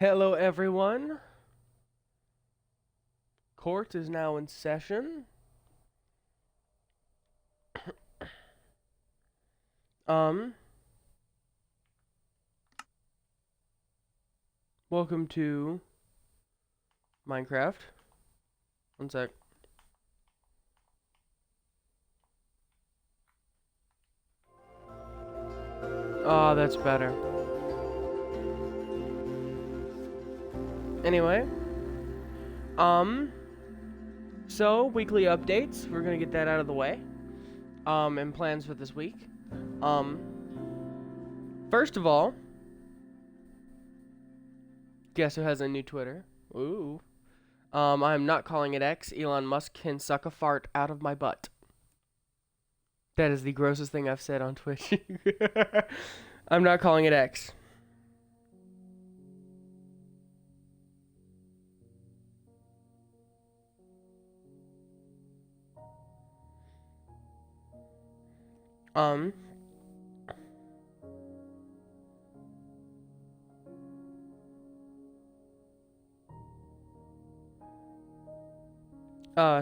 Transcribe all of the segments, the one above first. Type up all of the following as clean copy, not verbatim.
Hello, everyone. Court is now in session. Um, Welcome to Minecraft. One sec. Oh, that's better. Anyway, so weekly updates. We're gonna get that out of the way. And plans for this week. Um, First of all, guess who has a new Twitter? Ooh. I'm not calling it X. Elon Musk can suck a fart out of my butt. That is the grossest thing I've said on Twitch. I'm not calling it X. Um,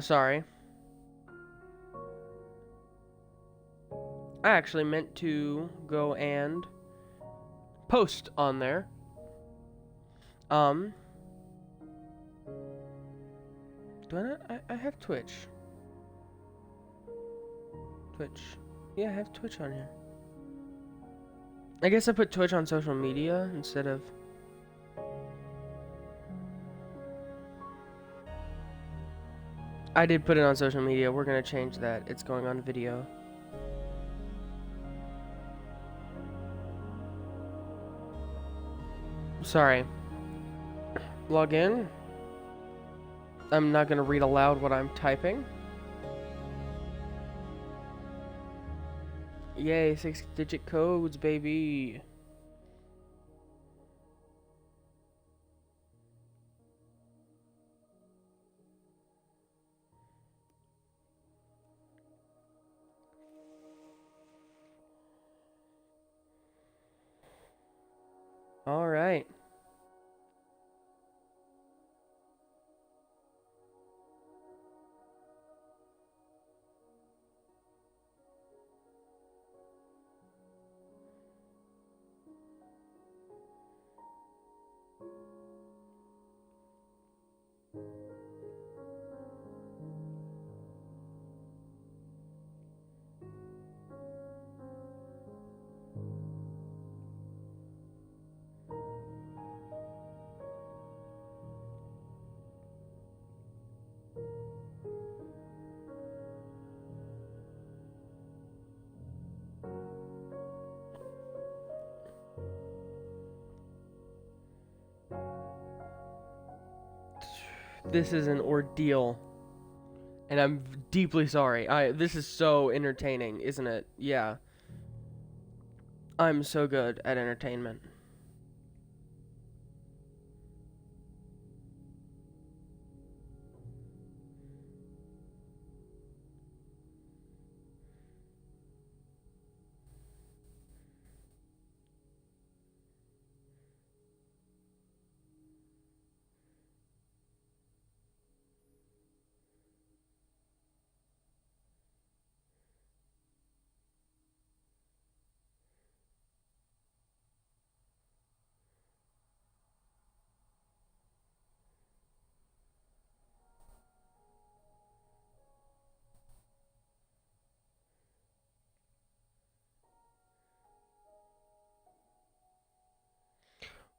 Sorry. I actually meant to go and post on there. Um, do I not? I have Twitch. Twitch. Yeah, I have Twitch on here. I guess I put Twitch on social media instead of... I did put it on social media. We're gonna change that. It's going on video. Sorry. Log in. I'm not gonna read aloud what I'm typing. Yay, 6-digit codes, baby. All right. This is an ordeal. And I'm deeply sorry. This is so entertaining, isn't it? Yeah. I'm so good at entertainment.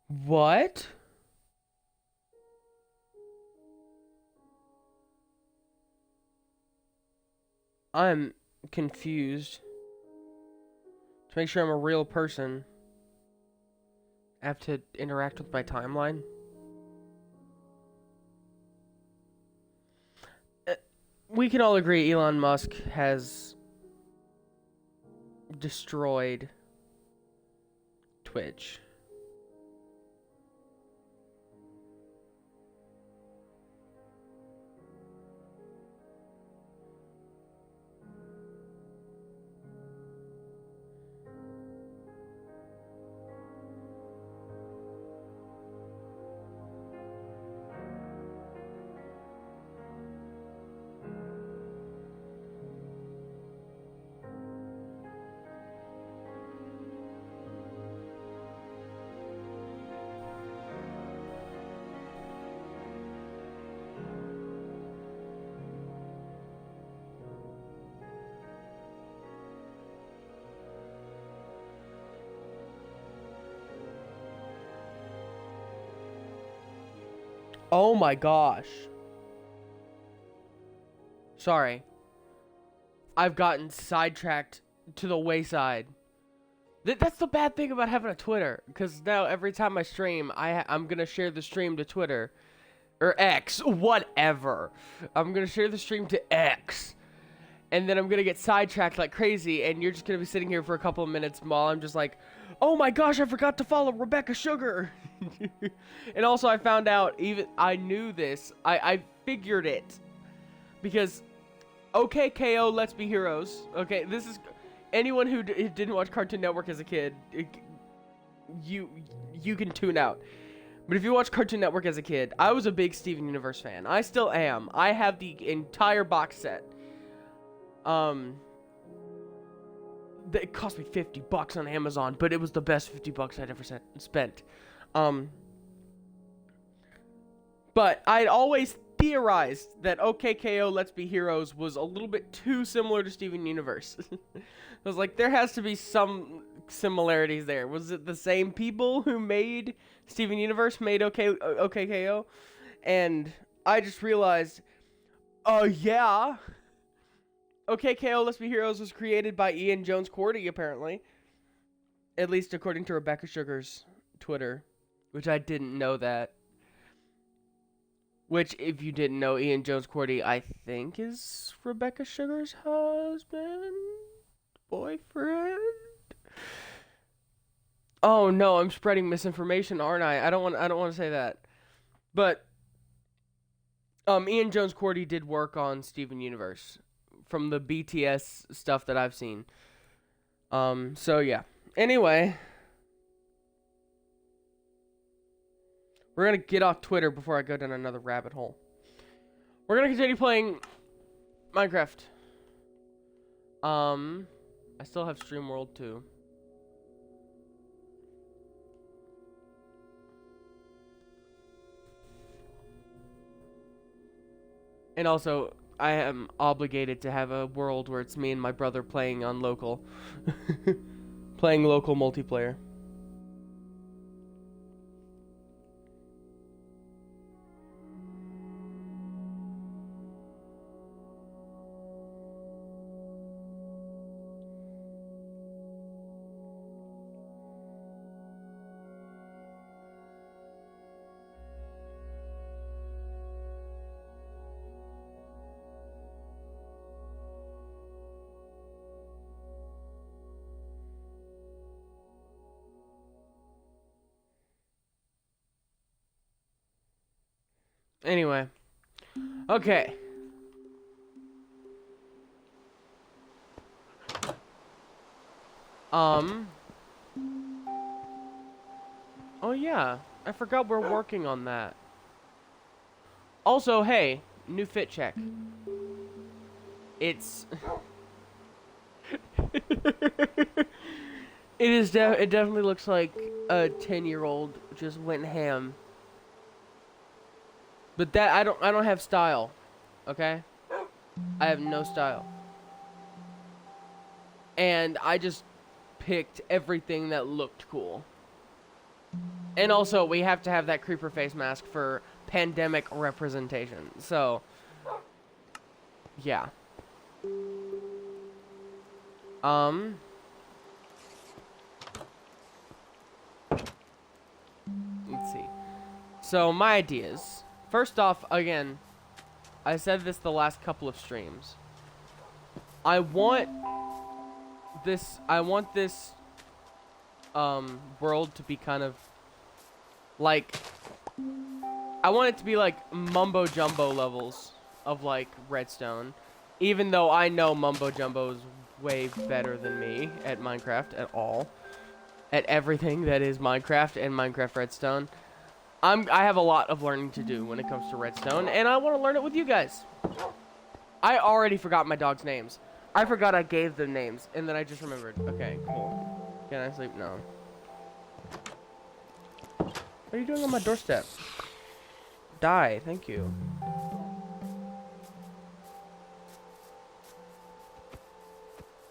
What? I'm confused. To make sure I'm a real person, I have to interact with my timeline. We can all agree Elon Musk has destroyed Twitch. Oh my gosh. Sorry. I've gotten sidetracked to the wayside. That's the bad thing about having a Twitter, because now every time I stream, I'm gonna share the stream to Twitter, or X, whatever. I'm gonna share the stream to X, and then I'm gonna get sidetracked like crazy, and you're just gonna be sitting here for a couple of minutes while I'm just like, oh my gosh, I forgot to follow Rebecca Sugar. And also I found out, I knew this, I figured it, because OKKO Let's Be Heroes. Okay, this is anyone who didn't watch Cartoon Network as a kid. You can tune out. But if you watch Cartoon Network as a kid, I was a big Steven Universe fan. I still am. I have the entire box set. It cost me $50 on Amazon, but it was the best $50 I'd ever spent. But I'd always theorized that OKKO Let's Be Heroes was a little bit too similar to Steven Universe. I was like, there has to be some similarities there. Was it the same people who made Steven Universe made OKKO? And I just realized, yeah. OKKO Let's Be Heroes was created by Ian Jones-Quartey, apparently. At least according to Rebecca Sugar's Twitter, which I didn't know that. Which, if you didn't know, Ian Jones-Quartey, I think, is Rebecca Sugar's husband? Boyfriend? Oh no, I'm spreading misinformation, aren't I? I don't want to say that. But Ian Jones-Quartey did work on Steven Universe from the BTS stuff that I've seen. So yeah. Anyway, we're going to get off Twitter before I go down another rabbit hole. We're going to continue playing Minecraft. I still have StreamWorld too. And also, I am obligated to have a world where it's me and my brother playing on local. Playing local multiplayer. Anyway. Okay. Oh yeah. I forgot we're working on that. Also, hey, new fit check. It's it definitely looks like a 10-year-old just went ham. But that I don't have style. Okay? I have no style. And I just picked everything that looked cool. And also, we have to have that creeper face mask for pandemic representation. So, yeah. Let's see. So, my ideas. First off, again, I said this the last couple of streams. I want this world to be kind of like, I want it to be like mumbo jumbo levels of like Redstone, even though I know mumbo jumbo is way better than me at Minecraft at all, at everything that is Minecraft and Minecraft Redstone. I have a lot of learning to do when it comes to Redstone, and I want to learn it with you guys. I already forgot my dog's names. I forgot I gave them names, and then I just remembered. Okay, cool. Can I sleep? No. What are you doing on my doorstep? Die, thank you.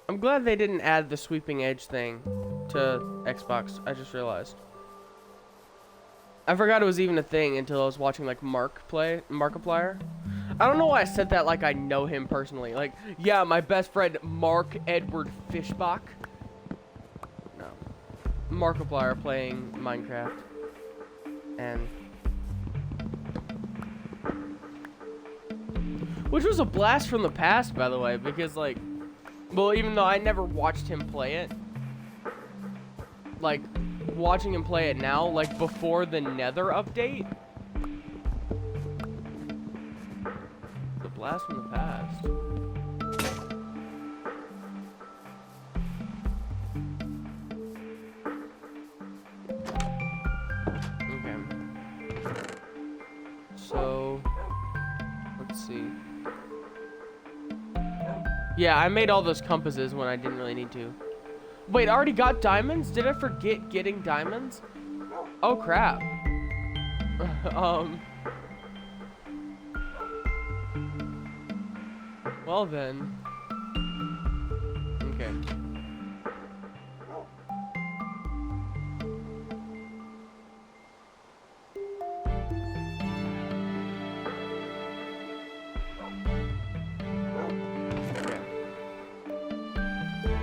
I'm glad they didn't add the sweeping edge thing to Xbox. I just realized. I forgot it was even a thing until I was watching like Mark play Markiplier. I don't know why I said that like I know him personally. Like, yeah, my best friend Mark Edward Fishbach. No, Markiplier playing Minecraft, and which was a blast from the past, by the way, because like, well, even though I never watched him play it, like, watching him play it now, like before the Nether update. The blast from the past. Okay. So, let's see. Yeah, I made all those compasses when I didn't really need to. Wait, I already got diamonds? Did I forget getting diamonds? Oh, crap. Well then. Okay.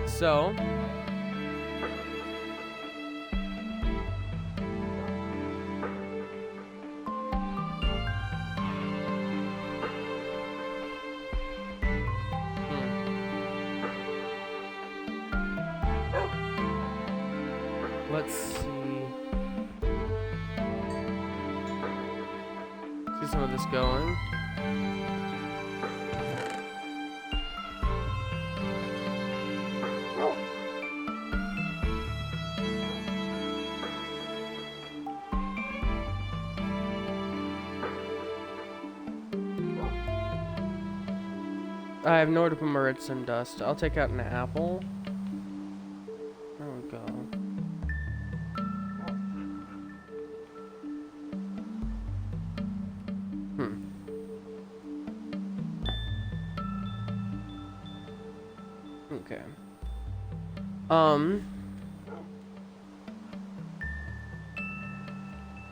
So. Let's see. See some of this going. I have nowhere to put my redstone dust. I'll take out an apple. There we go. Okay.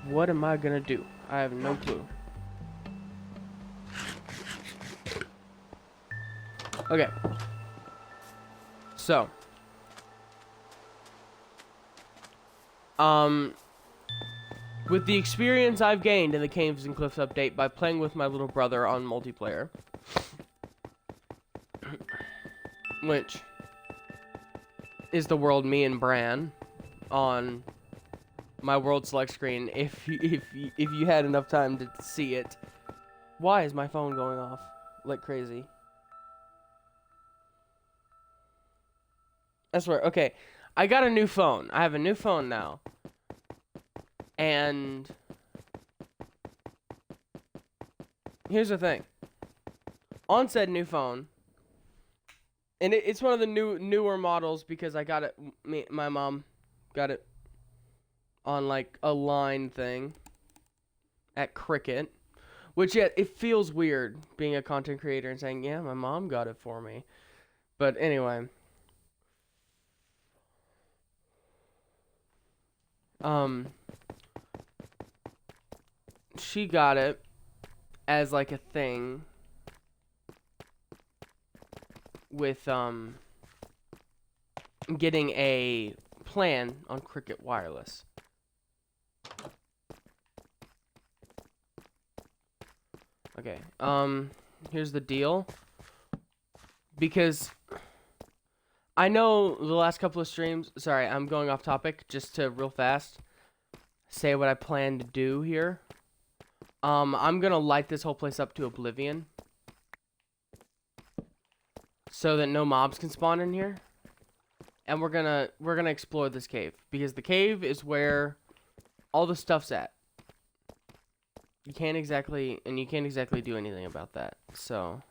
What am I gonna do? I have no clue. Okay. So. With the experience I've gained in the Caves and Cliffs update by playing with my little brother on multiplayer, which is the world me and Bran on my world select screen. If you had enough time to see it. Why is my phone going off like crazy? I swear. Okay, I got a new phone. I have a new phone now. And here's the thing. On said new phone, and it's one of the newer models because I got it. My mom got it on like a line thing at Cricket, which yet it feels weird being a content creator and saying, "Yeah, my mom got it for me." But anyway, she got it as like a thing with getting a plan on Cricket Wireless. Okay, here's the deal. Because I know the last couple of streams, sorry, I'm going off topic, just to real fast say what I plan to do here. I'm gonna light this whole place up to oblivion so that no mobs can spawn in here. And we're gonna explore this cave because the cave is where all the stuff's at. You can't exactly do anything about that. So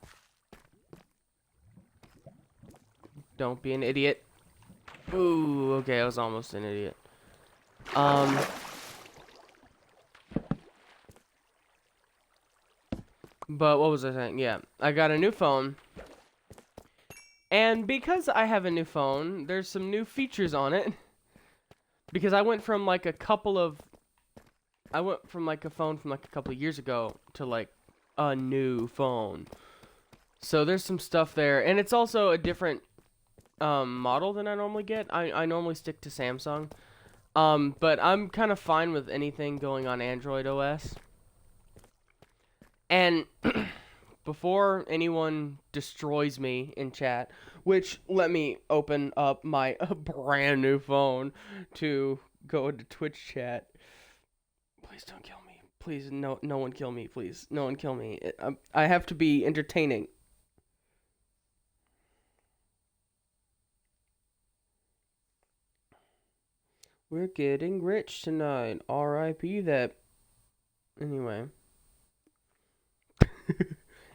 don't be an idiot. Ooh, okay, I was almost an idiot. But what was I saying? Yeah, I got a new phone. And because I have a new phone, there's some new features on it. Because I went from like a couple of I went from like a phone from like a couple of years ago to like a new phone. So there's some stuff there, and it's also a different model than I normally get. I normally stick to Samsung. But I'm kind of fine with anything going on Android OS. And before anyone destroys me in chat, which let me open up my brand new phone to go into Twitch chat. Please don't kill me. Please, no one kill me. Please, no one kill me. I have to be entertaining. We're getting rich tonight. R.I.P. that. Anyway.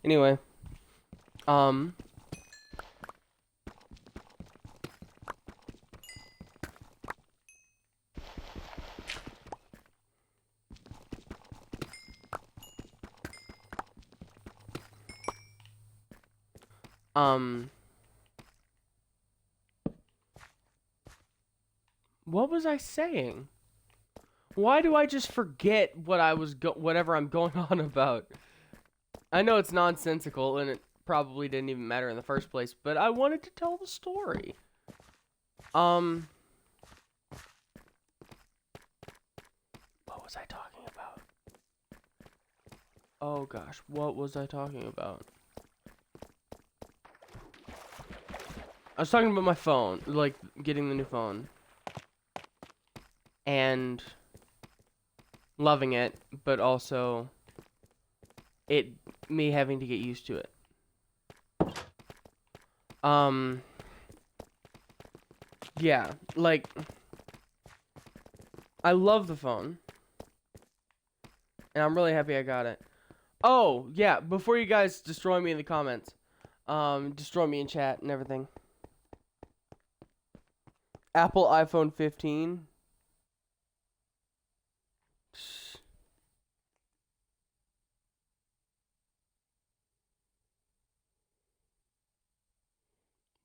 Anyway. Um. What was I saying? Why do I just forget what I was whatever I'm going on about? I know it's nonsensical and it probably didn't even matter in the first place, but I wanted to tell the story. What was I talking about? Oh gosh, what was I talking about? I was talking about my phone, like getting the new phone. And loving it, but also me having to get used to it. Yeah, like I love the phone. And I'm really happy I got it. Oh, yeah, before you guys destroy me in the comments, destroy me in chat and everything. Apple iPhone 15.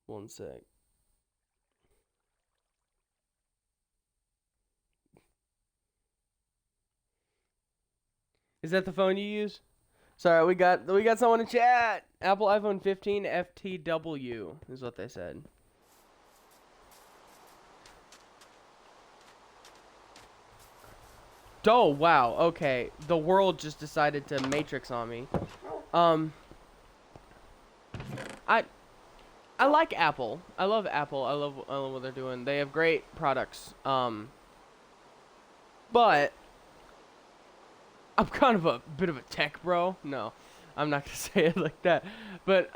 One sec. Is that the phone you use? Sorry, we got someone in chat. Apple iPhone 15 FTW is what they said. Oh, wow. Okay. The world just decided to matrix on me. I like Apple. I love Apple. I love what they're doing. They have great products. But I'm kind of a bit of a tech bro. No, I'm not gonna say it like that. But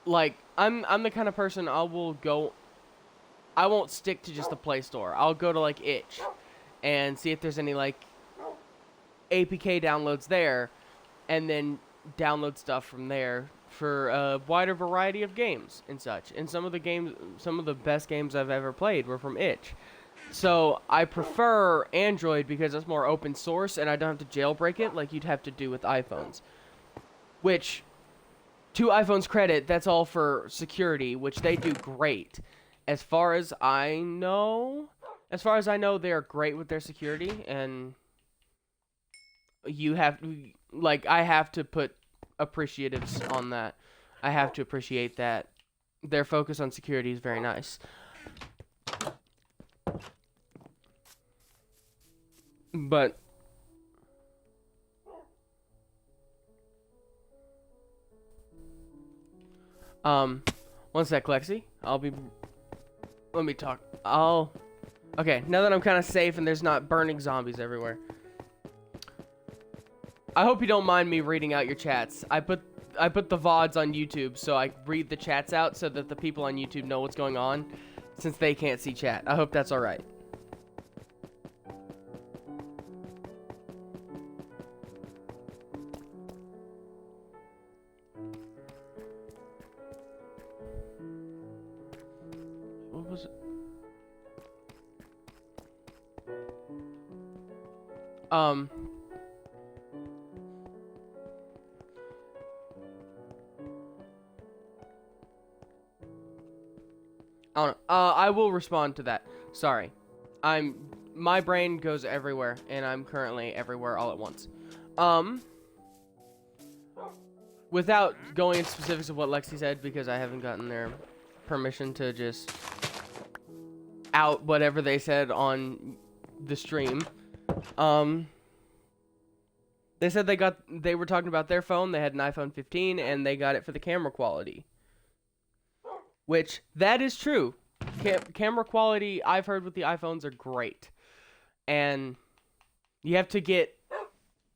like I'm the kind of person I won't stick to just the Play Store. I'll go to like itch and see if there's any like APK downloads there, and then download stuff from there for a wider variety of games and such. And some of the best games I've ever played were from itch. So I prefer Android because it's more open source and I don't have to jailbreak it like you'd have to do with iPhones. Which, to iPhone's credit, that's all for security, which they do great. As far as I know, they're great with their security, and I have to put appreciatives on that. I have to appreciate that. Their focus on security is very nice. But one sec, Lexi. Let me talk. Okay, now that I'm kind of safe and there's not burning zombies everywhere. I hope you don't mind me reading out your chats. I put the VODs on YouTube, so I read the chats out so that the people on YouTube know what's going on, since they can't see chat. I hope that's alright. What was it? I don't know. I will respond to that. Sorry. I'm my brain goes everywhere, and I'm currently everywhere all at once. Without going into specifics of what Lexi said, because I haven't gotten their permission to just out whatever they said on the stream. They said they were talking about their phone. They had an iPhone 15, and they got it for the camera quality. Which, that is true. Camera quality, I've heard with the iPhones, are great. And you have to get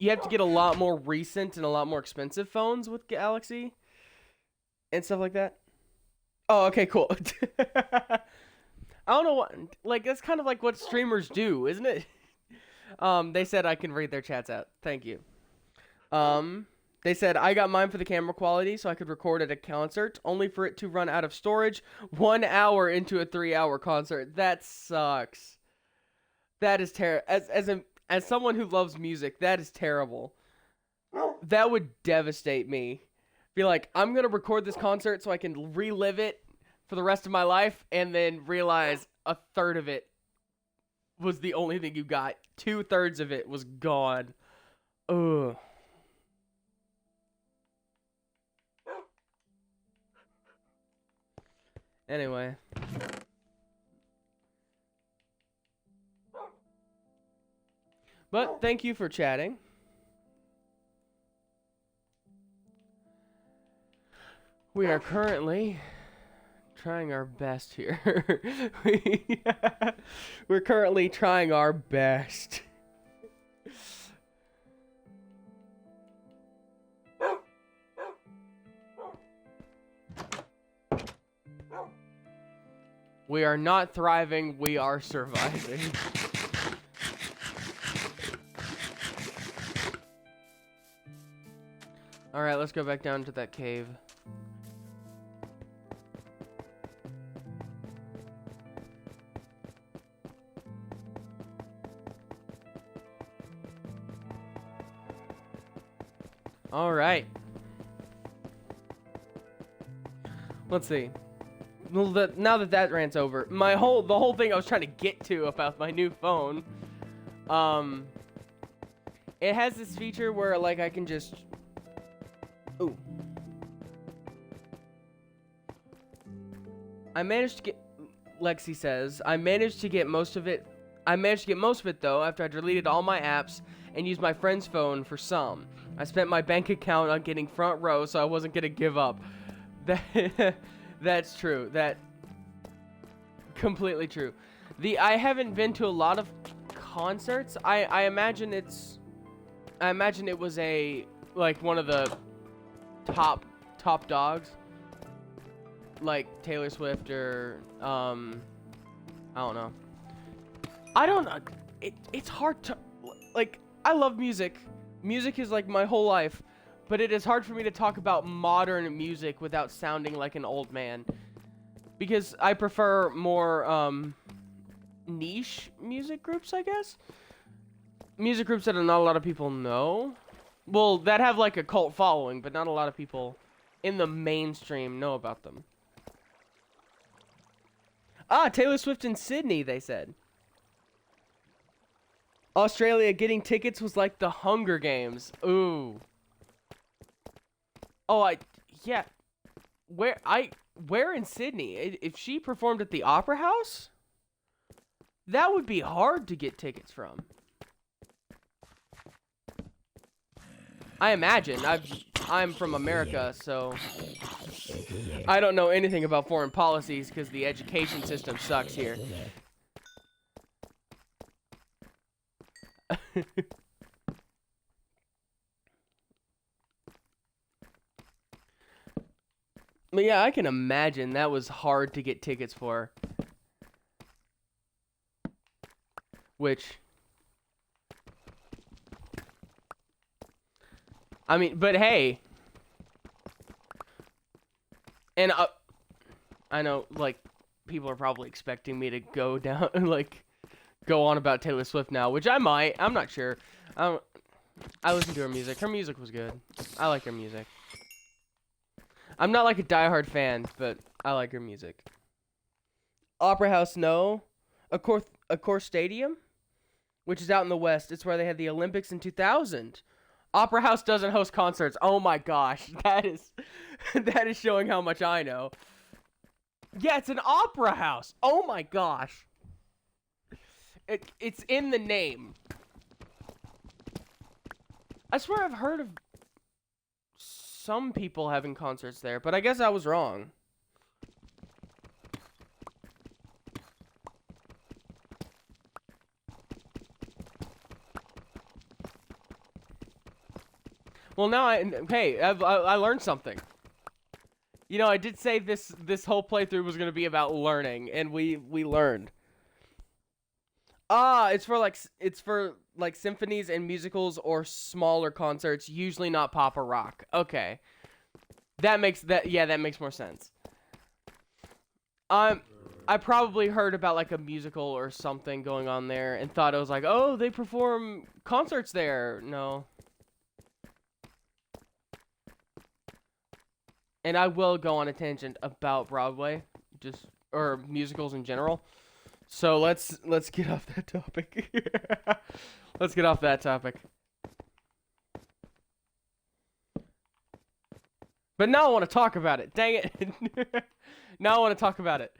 a lot more recent and a lot more expensive phones with Galaxy and stuff like that. Oh, okay, cool. I don't know what, like, that's kind of like what streamers do, isn't it? They said I can read their chats out. Thank you. They said I got mine for the camera quality so I could record at a concert, only for it to run out of storage 1 hour into a 3-hour concert. That sucks. That is terrible. As someone who loves music, that is terrible. That would devastate me. Be like, I'm going to record this concert so I can relive it for the rest of my life, and then realize a third of it was the only thing you got. 2/3 of it was gone. Ugh. Anyway. But thank you for chatting. We are currently trying our best here. We're currently trying our best. We are not thriving, we are surviving. Alright, let's go back down to that cave. Alright. Let's see. Well, now that rant's over, the whole thing I was trying to get to about my new phone, it has this feature where, like, I can just, ooh. I managed to get, Lexi says, I managed to get most of it though after I deleted all my apps and used my friend's phone for some. I spent my bank account on getting front row, so I wasn't gonna give up. That's true. That completely true. I haven't been to a lot of concerts. I imagine it was like one of the top dogs, like Taylor Swift or I don't know. It's hard to, like, I love music. Music is like my whole life. But it is hard for me to talk about modern music without sounding like an old man. Because I prefer more, niche music groups, I guess? Music groups that not a lot of people know. Well, that have, like, a cult following, but not a lot of people in the mainstream know about them. Ah, Taylor Swift in Sydney, they said. Australia, getting tickets was like the Hunger Games. Ooh. Oh, yeah. Where in Sydney? If she performed at the Opera House, that would be hard to get tickets from. I imagine. I'm from America, so I don't know anything about foreign policies because the education system sucks here. But yeah, I can imagine that was hard to get tickets for. Which, I mean, but hey. And I know, like, people are probably expecting me to go down, like, go on about Taylor Swift now, which I might. I'm not sure. I listened to her music. Her music was good. I like her music. I'm not like a diehard fan, but I like her music. Opera House, no. Accor Stadium? which is out in the West. It's where they had the Olympics in 2000. Opera House doesn't host concerts. Oh my gosh, that is that is showing how much I know. Yeah, it's an opera house. Oh my gosh. It's in the name. I swear I've heard of some people having concerts there, but I guess I was wrong. Well, now I learned something. You know, I did say this whole playthrough was gonna be about learning, and we learned. It's for like symphonies and musicals or smaller concerts, usually not pop or rock. Okay, that makes more sense. I probably heard about like a musical or something going on there and thought it was like, oh, they perform concerts there. No. And I will go on a tangent about Broadway, or musicals in general. So let's get off that topic. Let's get off that topic. But now I want to talk about it. Dang it. Now I want to talk about it.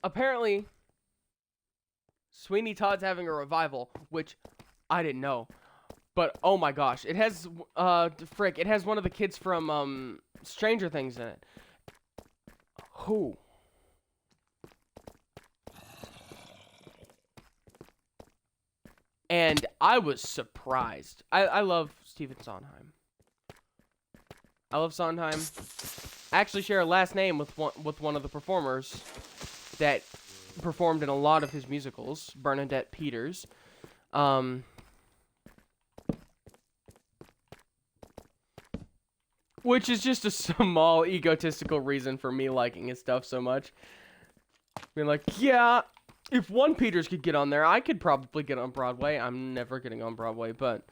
Apparently Sweeney Todd's having a revival, which I didn't know. But oh my gosh, it has it has one of the kids from Stranger Things in it. Who? And I was surprised. I love Stephen Sondheim. I love Sondheim. I actually share a last name with one of the performers that performed in a lot of his musicals, Bernadette Peters. Which is just a small egotistical reason for me liking his stuff so much. Being like, yeah, if one Peters could get on there, I could probably get on Broadway. I'm never getting on Broadway, but...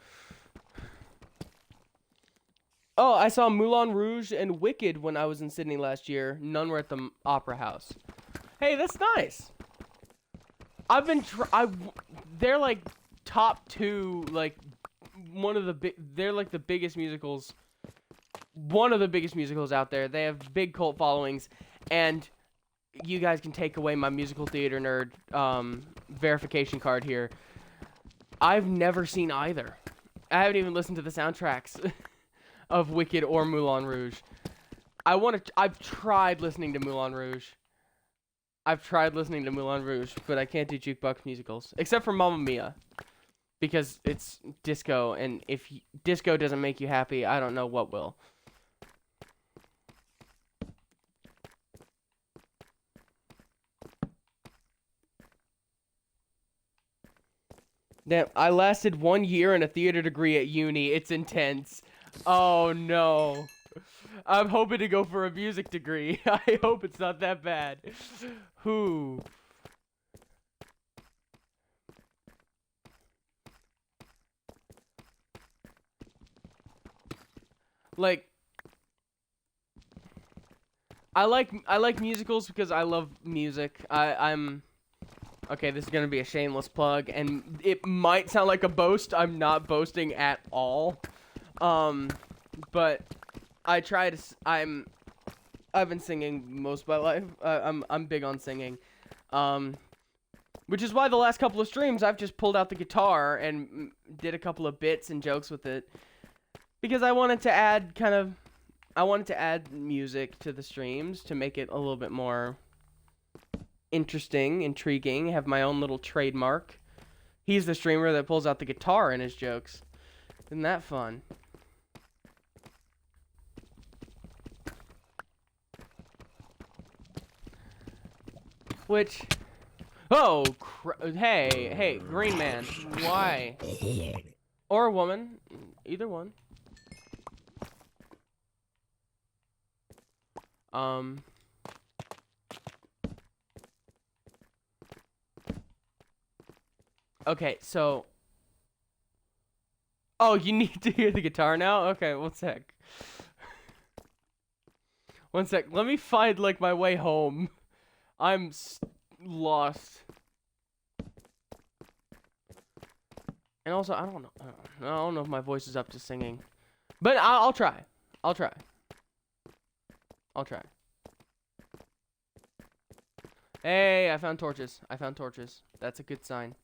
Oh, I saw Moulin Rouge and Wicked when I was in Sydney last year. None were at the Opera House. Hey, that's nice. I've been they're like top two, like they're like the biggest musicals. One of the biggest musicals out there. They have big cult followings, and you guys can take away my musical theater nerd verification card here. I've never seen either. I haven't even listened to the soundtracks of Wicked or Moulin Rouge. I've tried listening to Moulin Rouge. But I can't do jukebox musicals except for Mamma Mia, because it's disco, and if disco doesn't make you happy, I don't know what will. Damn, I lasted 1 year in a theater degree at uni. It's intense. Oh no. I'm hoping to go for a music degree. I hope it's not that bad. Who? Like, I like musicals because I love music. I'm okay, this is going to be a shameless plug, and it might sound like a boast. I'm not boasting at all. But I've been singing most of my life. I'm big on singing. Which is why the last couple of streams I've just pulled out the guitar and did a couple of bits and jokes with it. Because I wanted to add music to the streams to make it a little bit more interesting, intriguing, have my own little trademark. He's the streamer that pulls out the guitar in his jokes. Isn't that fun? Which... Oh, hey, green man. Why? Or a woman. Either one. Okay, so... Oh, you need to hear the guitar now? Okay, one sec. One sec. Let me find, like, my way home. I'm lost. And also, I don't know if my voice is up to singing. But I'll try. I'll try. Hey, I found torches. That's a good sign.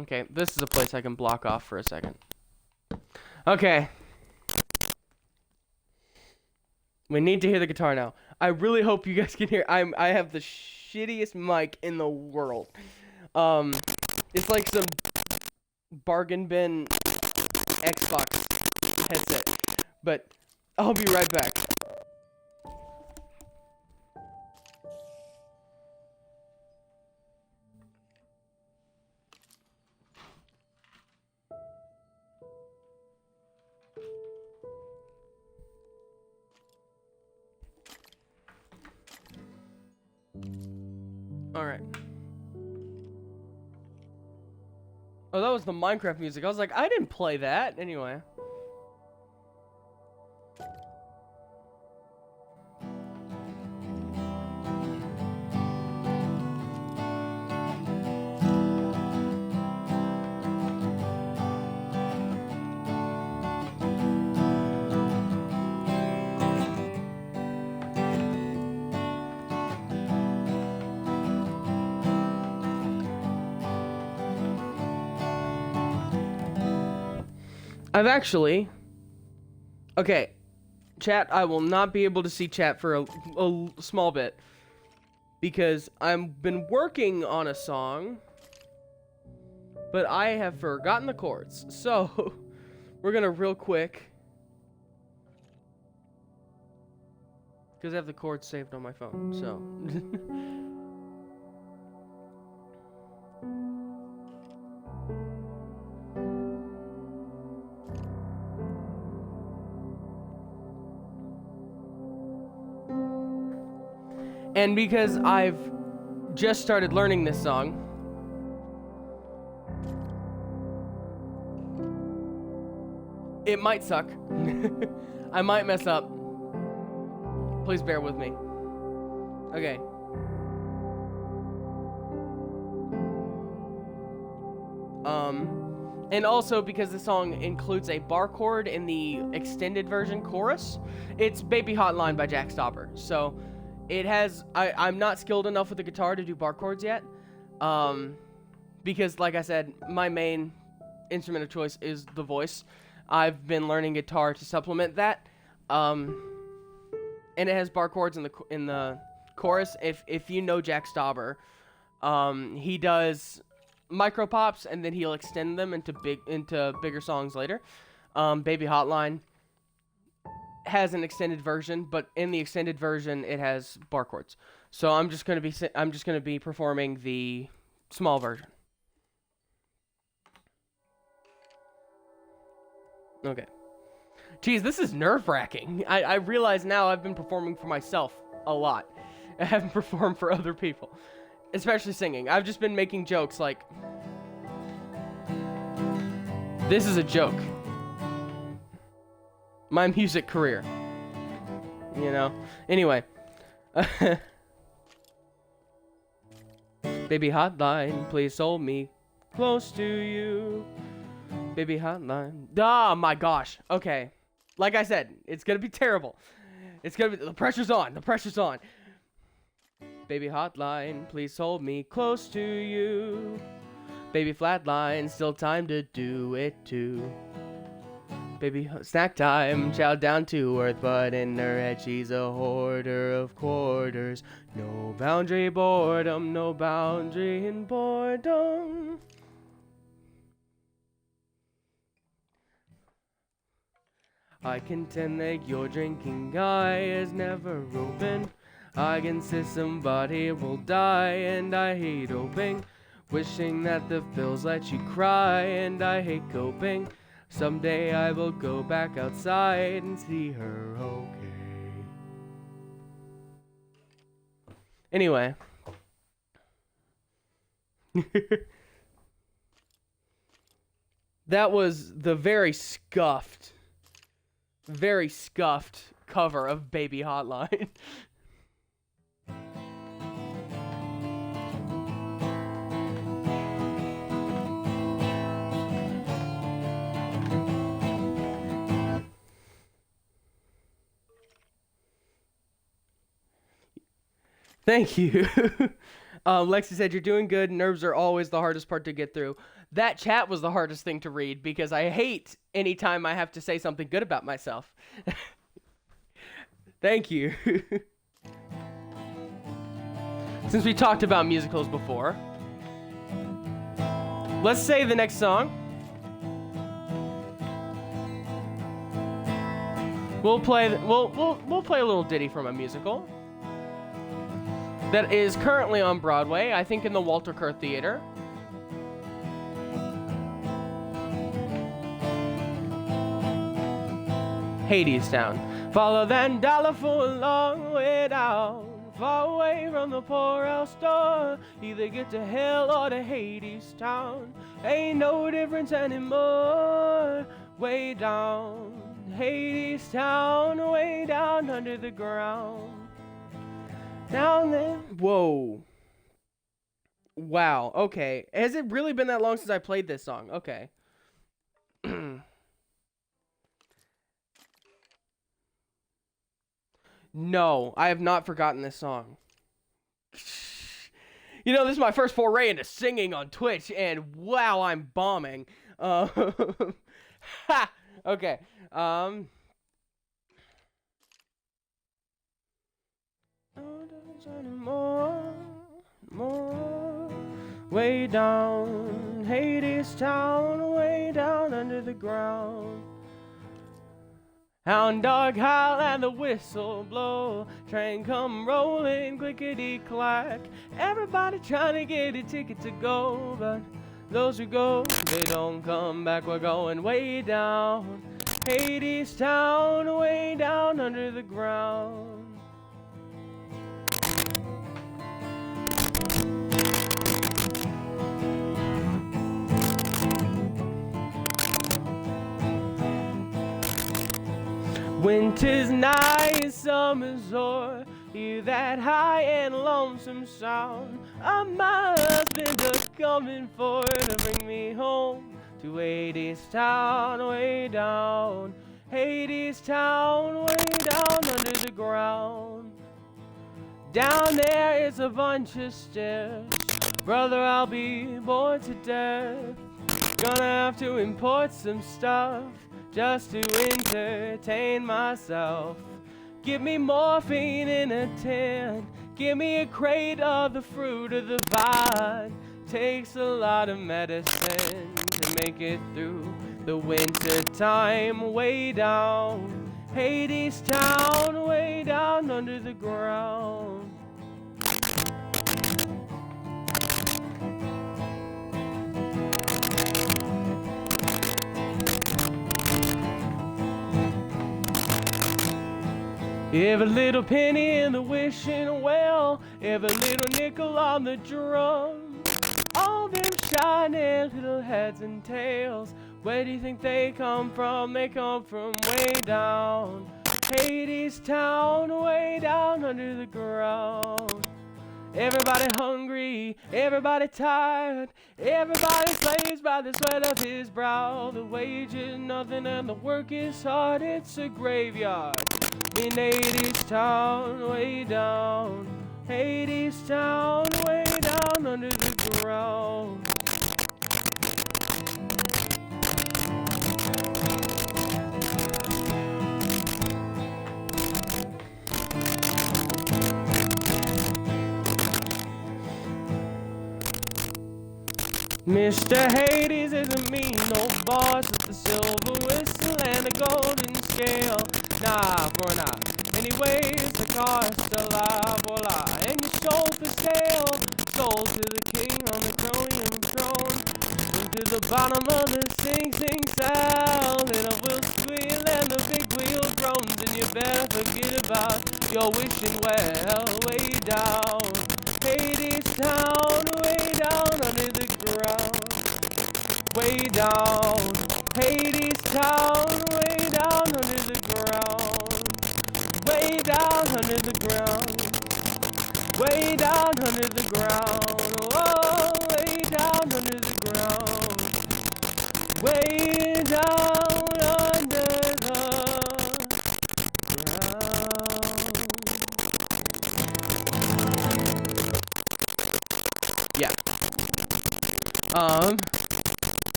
Okay, this is a place I can block off for a second. Okay. We need to hear the guitar now. I really hope you guys can hear. I have the shittiest mic in the world. It's like some bargain bin Xbox headset. But I'll be right back. Alright. Oh, that was the Minecraft music. I was like, I didn't play that. Anyway. I've actually... Okay, chat, I will not be able to see chat for a small bit. Because I've been working on a song, but I have forgotten the chords. So, we're gonna real quick... Because I have the chords saved on my phone, so... And because I've just started learning this song, it might suck. I might mess up. Please bear with me. Okay. And also because the song includes a bar chord in the extended version chorus, it's Baby Hotline by Jack Stauber. So it has, I'm not skilled enough with the guitar to do bar chords yet. Because like I said, my main instrument of choice is the voice. I've been learning guitar to supplement that. And it has bar chords in the chorus. If you know Jack Stauber, he does micro pops and then he'll extend them into bigger songs later. Baby Hotline has an extended version, but in the extended version it has bar chords. So I'm just gonna be performing the small version. Okay. Geez, this is nerve-wracking. I realize now I've been performing for myself a lot. I haven't performed for other people. Especially singing. I've just been making jokes like... This is a joke. My music career. You know? Anyway. Baby hotline, please hold me close to you. Baby hotline. Oh my gosh. Okay. Like I said, it's gonna be terrible. It's gonna be... The pressure's on. The pressure's on. Baby hotline, please hold me close to you. Baby flatline, still time to do it too. Baby snack time, chow down to earth, but in her head she's a hoarder of quarters. No boundary boredom, no boundary in boredom. I contend that your drinking eye is never open. I insist somebody will die, and I hate hoping. Wishing that the pills let you cry, and I hate coping. Someday I will go back outside and see her okay. Anyway. That was the very scuffed cover of Baby Hotline. Thank you. Lexi said, you're doing good. Nerves are always the hardest part to get through. That chat was the hardest thing to read because I hate anytime I have to say something good about myself. Thank you. Since we talked about musicals before, let's say the next song. We'll play a little ditty from a musical that is currently on Broadway, I think in the Walter Kerr Theater. Hadestown. Follow that dollar for a long way down, far away from the poorhouse door. Either get to hell or to Hadestown. Ain't no difference anymore. Way down, Hadestown, way down under the ground. Down there. Whoa. Wow. Okay. Has it really been that long since I played this song? Okay. No, I have not forgotten this song. You know, this is my first foray into singing on Twitch, and wow, I'm bombing. Ha! Okay. More, way down, Hadestown, way down under the ground. Hound dog howl and the whistle blow, train come rolling, clickety-clack. Everybody trying to get a ticket to go, but those who go, they don't come back. We're going way down, Hadestown, way down under the ground. Winter's nigh, summer's o'er. Hear that high and lonesome sound of my husband a-coming for to bring me home to Hadestown, way down, Hadestown, way down under the ground. Down there is a bunch of stairs. Brother, I'll be bored to death. Gonna have to import some stuff just to entertain myself. Give me morphine in a tin. Give me a crate of the fruit of the vine. Takes a lot of medicine to make it through the winter time. Way down, Hadestown, way down under the ground. Every little penny in the wishing well, every little nickel on the drum, all them shiny little heads and tails, where do you think they come from? They come from way down, Hadestown, way down under the ground. Everybody hungry, everybody tired, everybody slaves by the sweat of his brow. The wage is nothing and the work is hard, it's a graveyard in Hadestown, way down, Hadestown, way down under the ground. Mr. Hades isn't mean, no boss with the silver whistle and the golden scale. Nah, for nah. Anyways, the cost a la voila, and your soul for sale. Sold to the king on the Conium throne. Into the bottom of the sing sound. And a wheel squeal and the big wheel groans. And you better forget about your wishing well. Way down, Hadestown, way down under the ground. Way down, Hadestown, way down under the ground. Way down under the ground. Way down under the ground. Oh, way down under the ground. Way down under the ground. Um,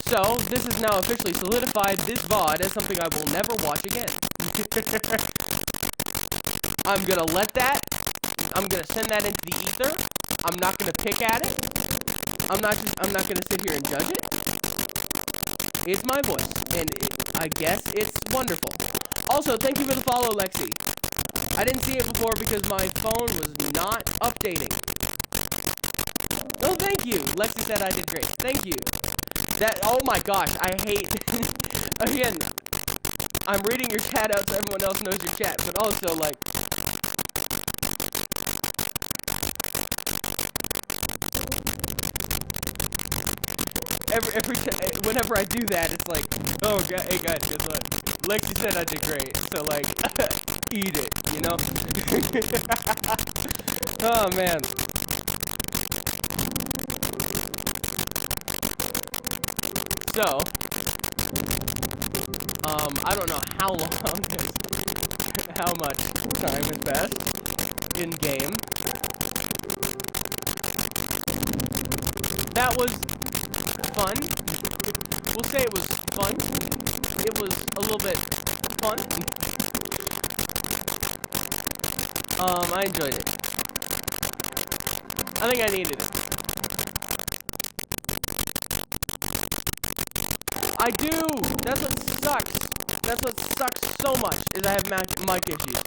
so, this is now officially solidified this VOD as something I will never watch again. I'm gonna let that, I'm gonna send that into the ether. I'm not gonna pick at it. I'm not gonna sit here and judge it. It's my voice, and I guess it's wonderful. Also, thank you for the follow, Lexi. I didn't see it before because my phone was not updating. Oh, thank you. Lexi said I did great. Thank you. Oh my gosh, I hate, again, I'm reading your chat out so everyone else knows your chat, but also, like, whenever I do that, it's like, oh, hey guys, guess what? Lexi said I did great, so, like, eat it, you know? Oh, man. So, I don't know how long, how much time has passed in game. That was fun. We'll say it was fun. It was a little bit fun. I enjoyed it. I think I needed it. I do! That's what sucks. That's what sucks so much, is I have mic issues.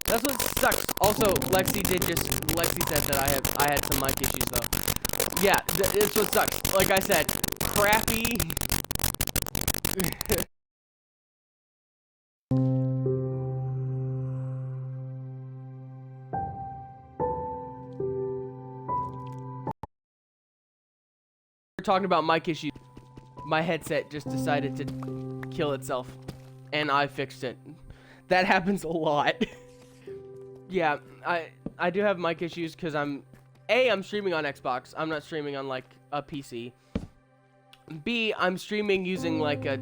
That's what sucks. Also, Lexi said that I had some mic issues though. Yeah, it's what sucks. Like I said, crappy. We're talking about mic issues. My headset just decided to kill itself, and I fixed it. That happens a lot. Yeah, I do have mic issues because I'm streaming on Xbox. I'm not streaming on like a PC. B, I'm streaming using like a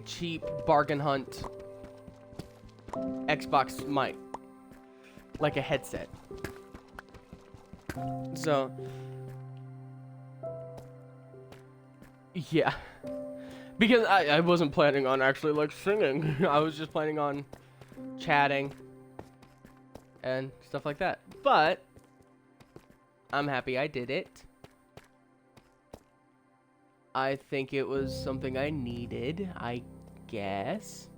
cheap bargain hunt Xbox mic, like a headset. So yeah, because I wasn't planning on actually like singing. I was just planning on chatting and stuff like that. But I'm happy I did it. I think it was something I needed, I guess.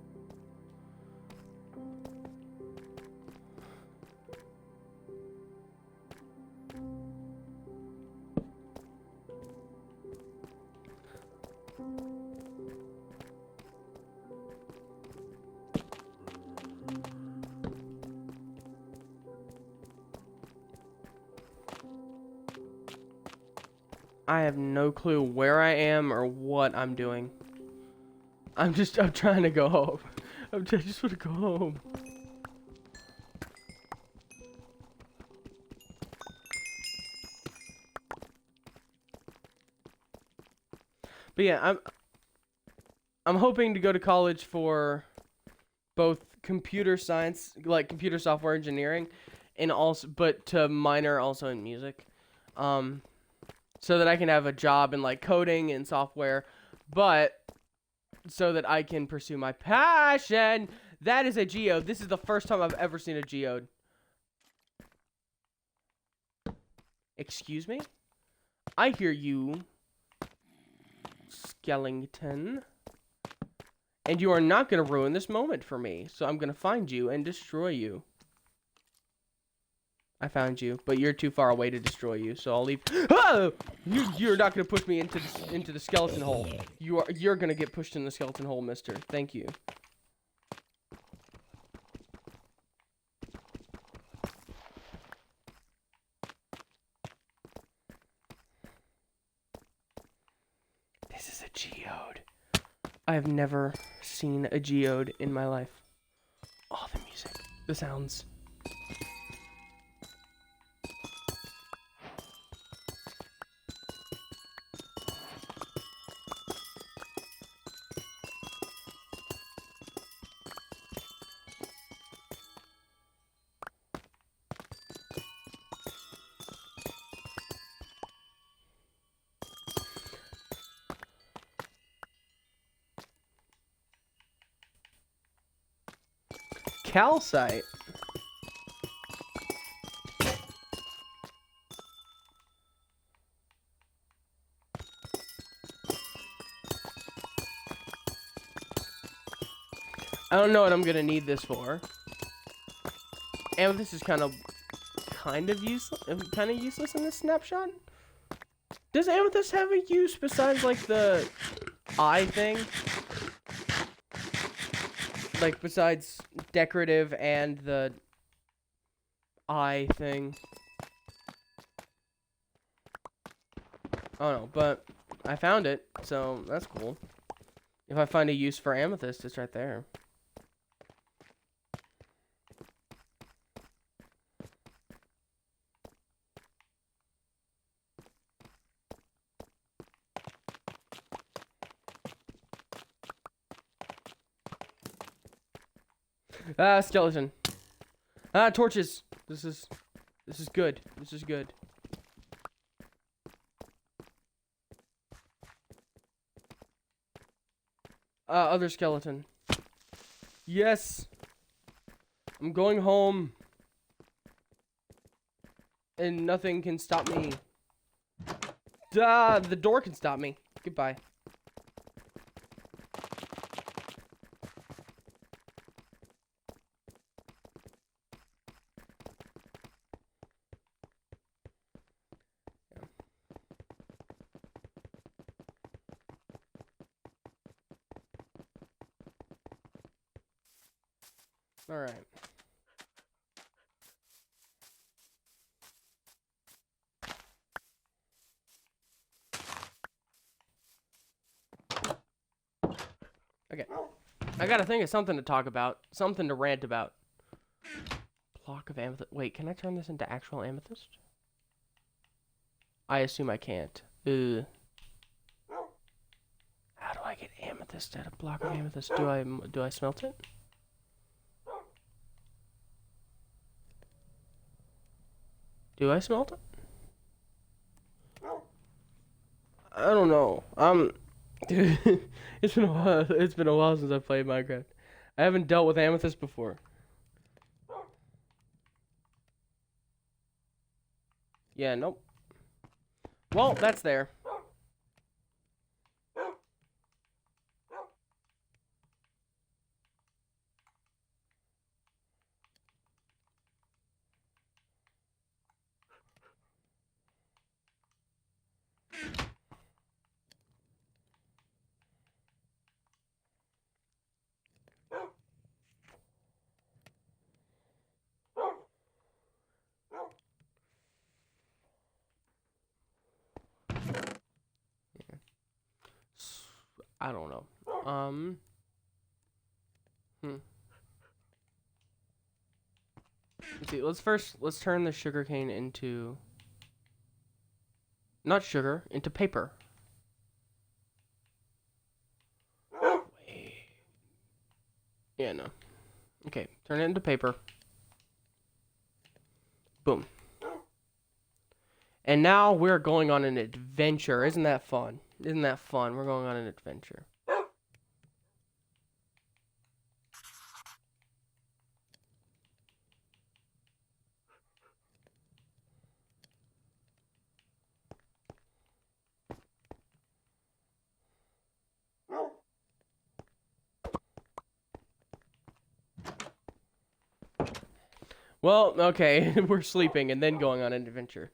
I have no clue where I am or what I'm doing. I'm trying to go home. I just want to go home. But yeah, I'm hoping to go to college for both computer science, like computer software engineering, and also, but to minor also in music. So that I can have a job in like coding and software, but so that I can pursue my passion. That is a geode. This is the first time I've ever seen a geode. Excuse me? I hear you, skeleton. And you are not going to ruin this moment for me. So I'm going to find you and destroy you. I found you, but you're too far away to destroy you, so I'll leave. Oh! You're not gonna push me into the skeleton hole. You're gonna get pushed in the skeleton hole, mister. Thank you. This is a geode. I have never seen a geode in my life. Oh, the music, the sounds. calcite. I don't know what I'm gonna need this for. Amethyst is kind of useless in this snapshot. Does amethyst have a use besides like the eye thing? Like besides decorative and the eye thing? Oh no, but I found it, so that's cool. If I find a use for amethyst, it's right there. Ah, skeleton. Ah, torches. This is good. This is good. Other skeleton. Yes. I'm going home. And nothing can stop me. The door can stop me. Goodbye. All right. Okay. I gotta think of something to talk about. Something to rant about. Block of amethyst. Wait, can I turn this into actual amethyst? I assume I can't. How do I get amethyst out of block of amethyst? Do I smelt it? Do I smelt it? I don't know. Dude, it's been a while. It's been a while since I've played Minecraft. I haven't dealt with amethyst before. Yeah, nope. Well, that's there. I don't know. Let's see. Let's turn the sugarcane into not sugar, into paper. Wait. Yeah, no. Okay, turn it into paper. Boom. And now we're going on an adventure. Isn't that fun? Isn't that fun? We're going on an adventure. Well, okay, we're sleeping and then going on an adventure.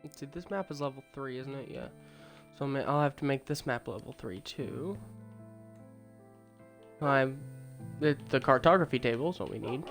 Let's see, this map is level 3, isn't it? Yeah. So I'll have to make this map level 3 too. The cartography table is what we need.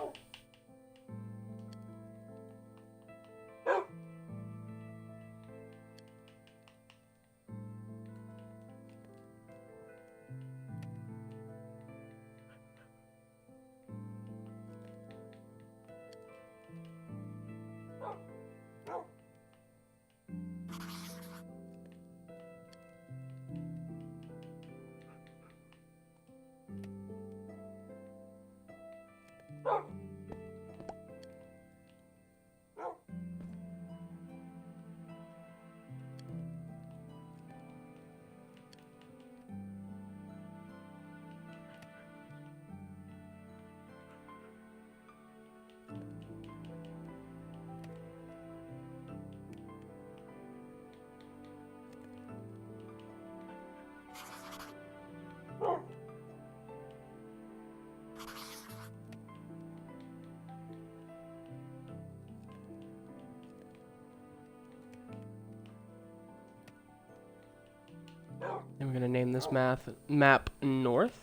And we're gonna name this map North.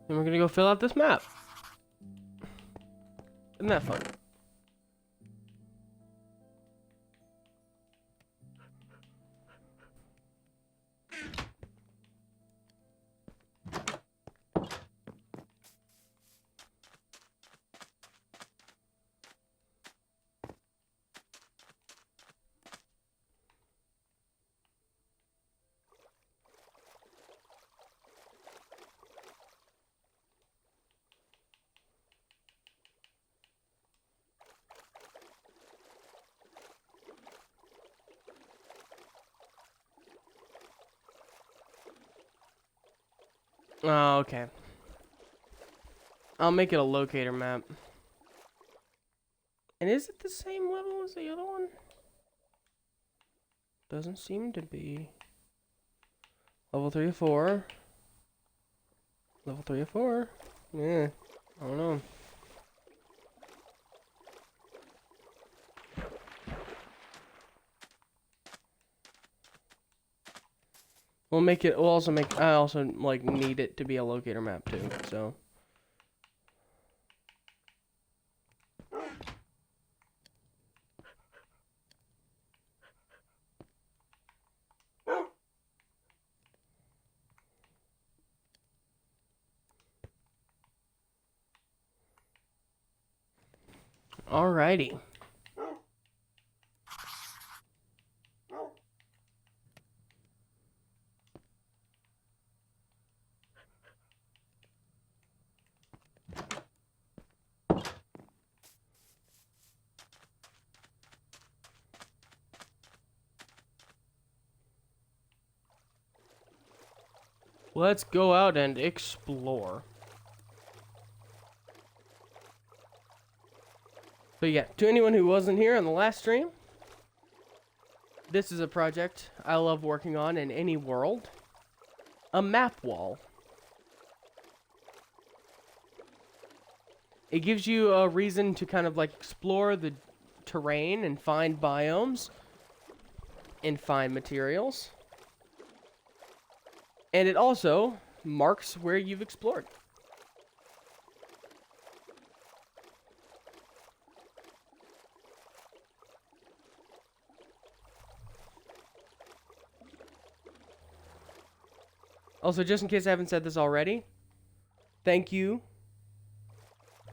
And we're gonna go fill out this map. Isn't that fun? Oh, okay. I'll make it a locator map. And is it the same level as the other one? Doesn't seem to be. Level 3 of 4. Level 3 of 4. Yeah, I don't know. We'll also make, I also, like, need it to be a locator map, too, so. Alrighty. Let's go out and explore. So yeah, to anyone who wasn't here on the last stream, this is a project I love working on in any world. A map wall. It gives you a reason to kind of like explore the terrain and find biomes and find materials. And it also marks where you've explored. Also, just in case I haven't said this already, thank you,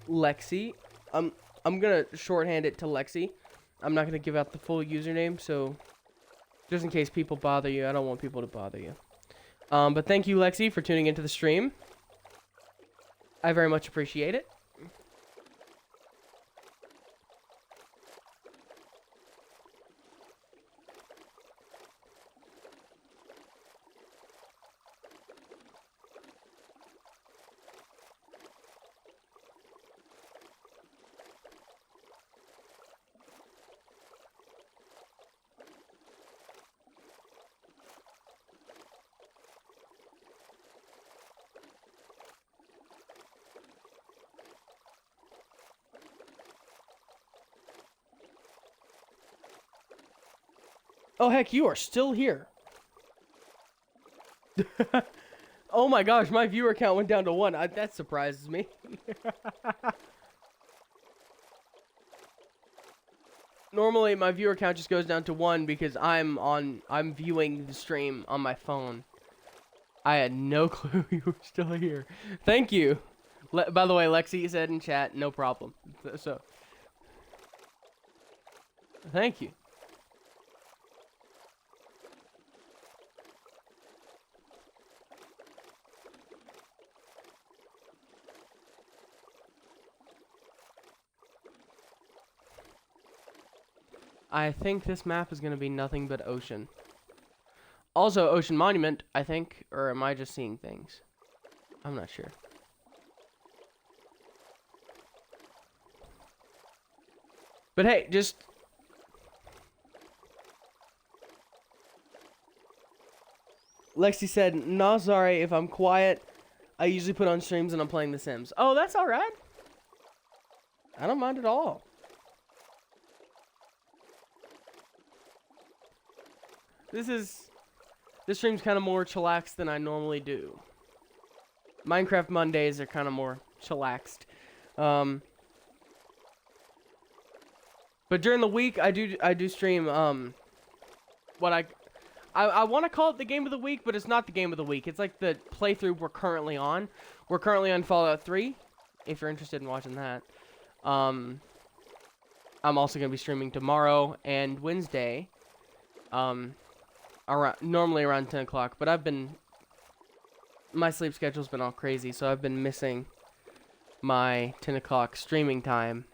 Lexi. I'm gonna shorthand it to Lexi. I'm not gonna give out the full username, so just in case people bother you, I don't want people to bother you. But thank you, Lexi, for tuning into the stream. I very much appreciate it. Oh, heck, you are still here. Oh my gosh, my viewer count went down to 1. That surprises me. Normally, my viewer count just goes down to 1 because I'm viewing the stream on my phone. I had no clue you were still here. Thank you. By the way, Lexi said in chat, no problem. So, thank you. I think this map is going to be nothing but ocean. Also, Ocean Monument, I think. Or am I just seeing things? I'm not sure. But hey, just... Lexi said, "Nah, sorry, if I'm quiet, I usually put on streams and I'm playing The Sims." Oh, that's alright. I don't mind at all. This stream's kind of more chillaxed than I normally do. Minecraft Mondays are kind of more chillaxed. But during the week, I do stream, what I want to call it the game of the week, but it's not the game of the week. It's like the playthrough we're currently on. We're currently on Fallout 3, if you're interested in watching that. I'm also going to be streaming tomorrow and Wednesday, normally around 10 o'clock, but my sleep schedule's been all crazy, so I've been missing my 10 o'clock streaming time.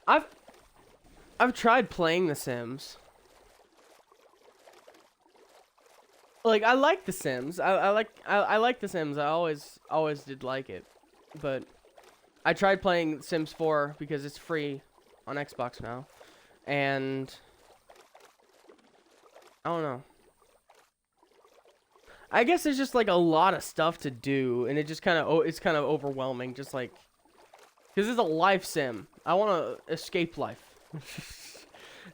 I've tried playing The Sims. Like, I like The Sims. I like The Sims. I always did like it. But I tried playing Sims 4 because it's free on Xbox now. And I don't know. I guess there's just like a lot of stuff to do, and it's kind of overwhelming, just like, because it's a life sim. I want to escape life.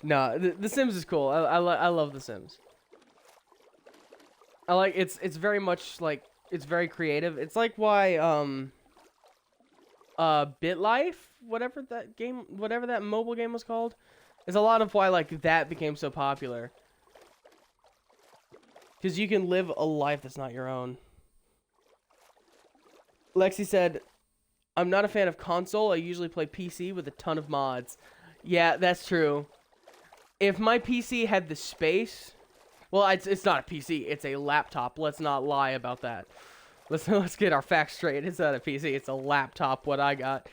No, the Sims is cool. I love The Sims. I like it's very much like, it's very creative. It's like why BitLife, whatever that mobile game was called, is a lot of why like that became so popular. Because you can live a life that's not your own. Lexi said, "I'm not a fan of console. I usually play PC with a ton of mods." Yeah, that's true. If my PC had the space... Well, it's not a PC. It's a laptop. Let's not lie about that. Let's get our facts straight. It's not a PC. It's a laptop, what I got.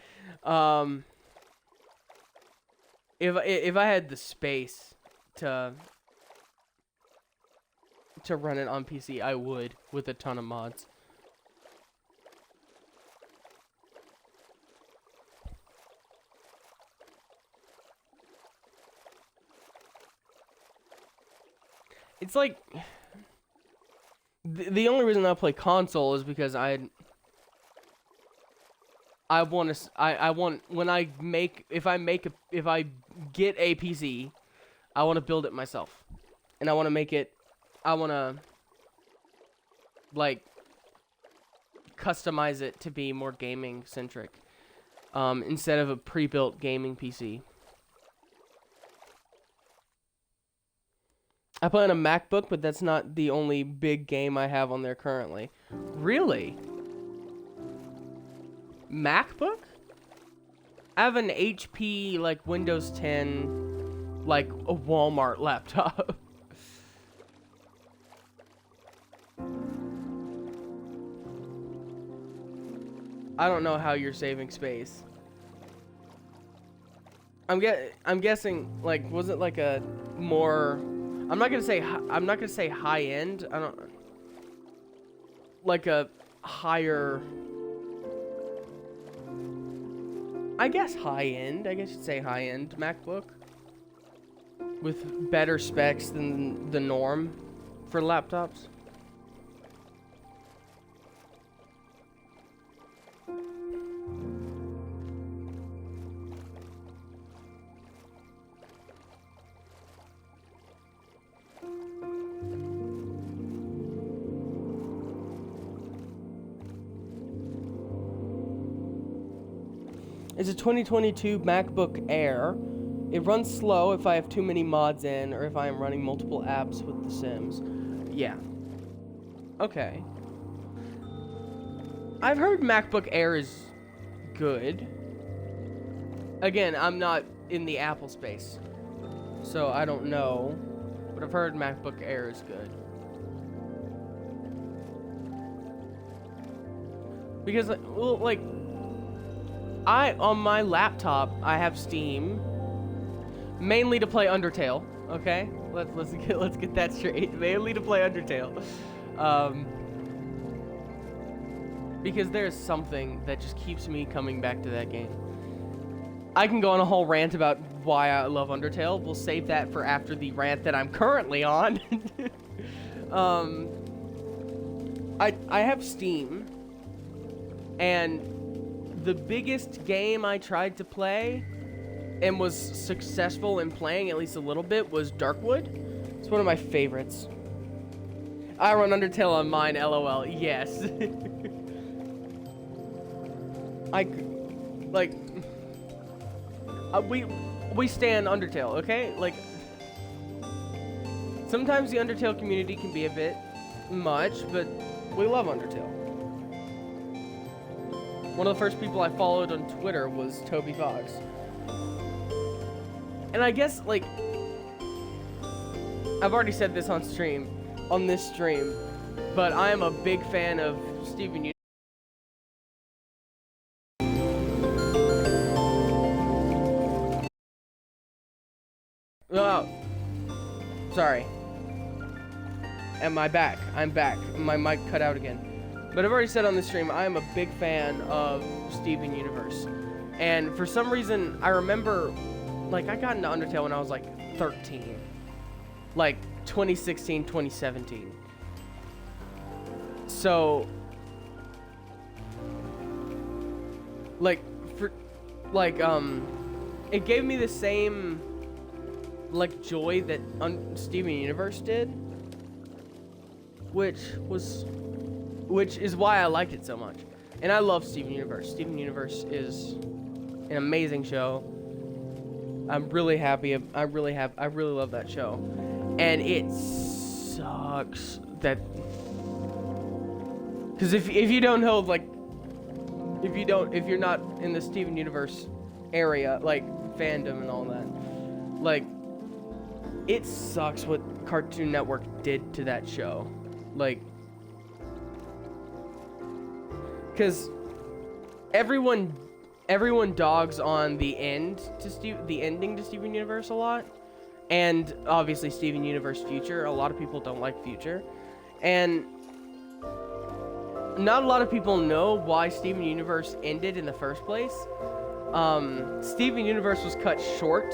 If I had the space to run it on PC, I would, with a ton of mods. It's like, the only reason I play console is because if I get a PC, I want to build it myself. And I want to like customize it to be more gaming centric, instead of a pre-built gaming PC. I play on a MacBook, but that's not the only big game I have on there currently. Really? MacBook? I have an HP, like, Windows 10, like, a Walmart laptop. I don't know how you're saving space. I'm guessing, like, was it like a more... I'm not gonna say high end. I don't, like a higher, I guess high end. I guess you'd say high end MacBook with better specs than the norm for laptops. It's a 2022 MacBook Air. It runs slow if I have too many mods in or if I am running multiple apps with The Sims. Yeah. Okay. I've heard MacBook Air is good. Again, I'm not in the Apple space, so I don't know. But I've heard MacBook Air is good. Because, well, like, on my laptop, I have Steam, mainly to play Undertale. Okay, let's get that straight. Mainly to play Undertale, because there's something that just keeps me coming back to that game. I can go on a whole rant about why I love Undertale. We'll save that for after the rant that I'm currently on. I have Steam, and the biggest game I tried to play and was successful in playing at least a little bit was Darkwood. It's one of my favorites. I run Undertale on mine, LOL. Yes. We stand Undertale, okay? Like, sometimes the Undertale community can be a bit much, but we love Undertale. One of the first people I followed on Twitter was Toby Fox. And I guess, like, I've already said this on this stream, but I am a big fan of Steven Universe. Oh, sorry. Am I back? I'm back. My mic cut out again. But I've already said on the stream, I am a big fan of Steven Universe. And for some reason, I remember, like, I got into Undertale when I was, like, 13. Like, 2016, 2017. So, it gave me the same, like, joy that Steven Universe did. Which is why I liked it so much. And I love Steven Universe. Steven Universe is an amazing show. I'm really happy. I really love that show. And it sucks that, because if you don't know, like, if you're not in the Steven Universe area, like, fandom and all that, like, it sucks what Cartoon Network did to that show. Like, because everyone dogs on the ending to Steven Universe a lot, and obviously Steven Universe Future. A lot of people don't like Future, and not a lot of people know why Steven Universe ended in the first place. Steven Universe was cut short,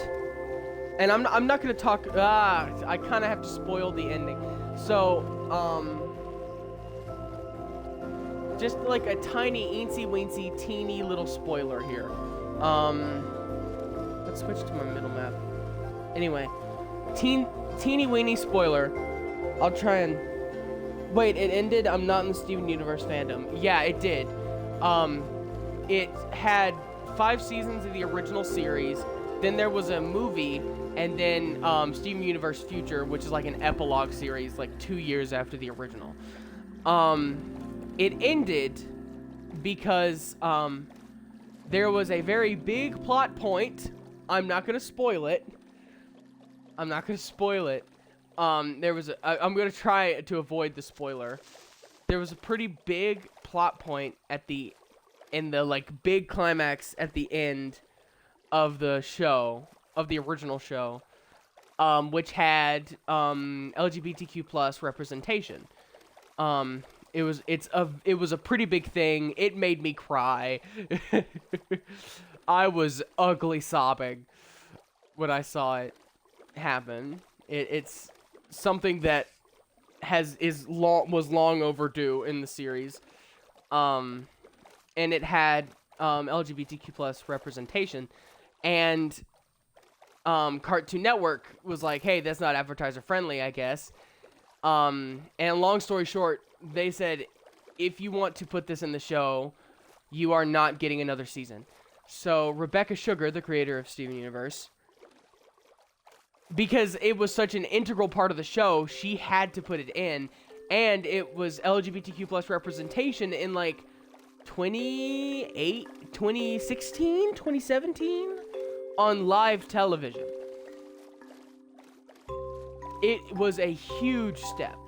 and I'm not gonna talk. I kind of have to spoil the ending, so just like a tiny, eensy-weensy, teeny little spoiler here. Let's switch to my middle map. Anyway, teeny-weeny spoiler. I'll try and... Wait, it ended? I'm not in the Steven Universe fandom. Yeah, it did. It had 5 seasons of the original series. Then there was a movie, and then Steven Universe Future, which is like an epilogue series, like 2 years after the original. It ended because there was a very big plot point. I'm not gonna spoil it. I'm going to try to avoid the spoiler. There was a pretty big plot point in the like big climax at the end of the show, of the original show, which had LGBTQ plus representation. It was a pretty big thing. It made me cry. I was ugly sobbing when I saw it happen. It's something that was long overdue in the series, and it had LGBTQ plus representation, and Cartoon Network was like, hey, that's not advertiser friendly, I guess. And long story short, they said, if you want to put this in the show, you are not getting another season. So Rebecca Sugar, the creator of Steven Universe, because it was such an integral part of the show, she had to put it in, and it was LGBTQ plus representation in like 2016, 2017 on live television. It was a huge step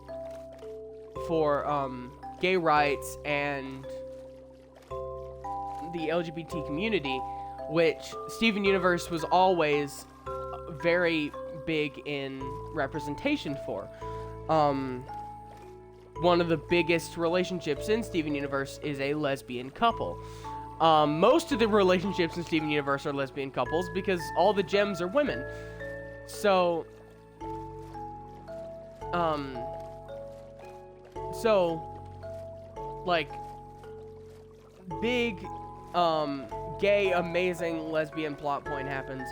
for gay rights and the LGBT community, which Steven Universe was always very big in representation for. One of the biggest relationships in Steven Universe is a lesbian couple. Most of the relationships in Steven Universe are lesbian couples because all the gems are women. So, like, big, gay, amazing lesbian plot point happens,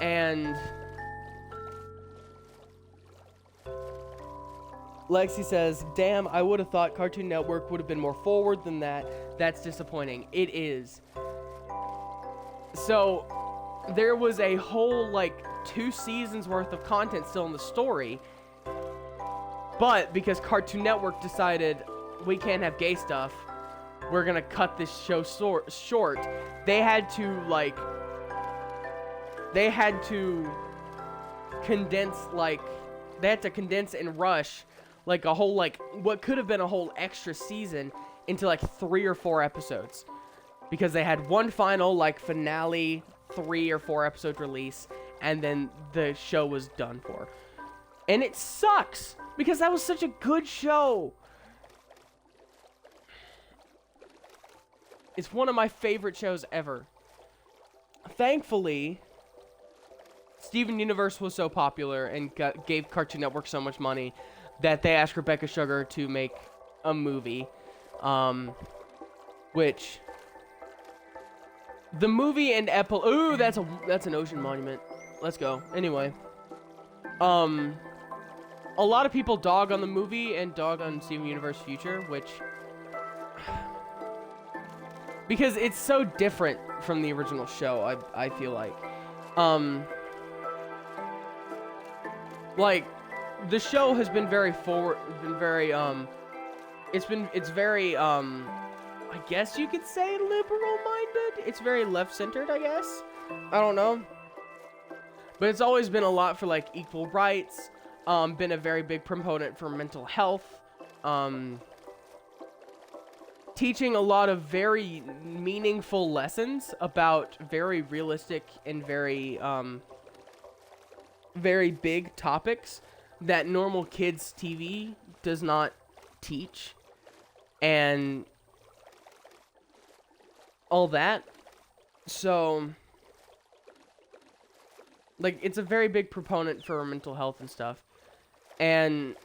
and Lexi says, damn, I would have thought Cartoon Network would have been more forward than that. That's disappointing. It is. So, there was a whole, like, 2 seasons worth of content still in the story, but because Cartoon Network decided we can't have gay stuff, we're gonna cut this show short, they had to condense and rush like a whole, like, what could have been a whole extra season into like 3 or 4 episodes, because they had one final like finale 3 or 4 episode release, and then the show was done for. And it sucks because that was such a good show. It's one of my favorite shows ever. Thankfully, Steven Universe was so popular and gave Cartoon Network so much money that they asked Rebecca Sugar to make a movie, which the movie and ooh, that's an ocean monument. Let's go. Anyway, a lot of people dog on the movie and dog on Steven Universe Future, which, because it's so different from the original show, I feel like. Like, the show has been very it's very, I guess you could say liberal-minded? It's very left-centered, I guess? I don't know. But it's always been a lot for, like, equal rights, been a very big proponent for mental health, teaching a lot of very meaningful lessons about very realistic and very big topics that normal kids' TV does not teach, and all that. So, like, it's a very big proponent for mental health and stuff. And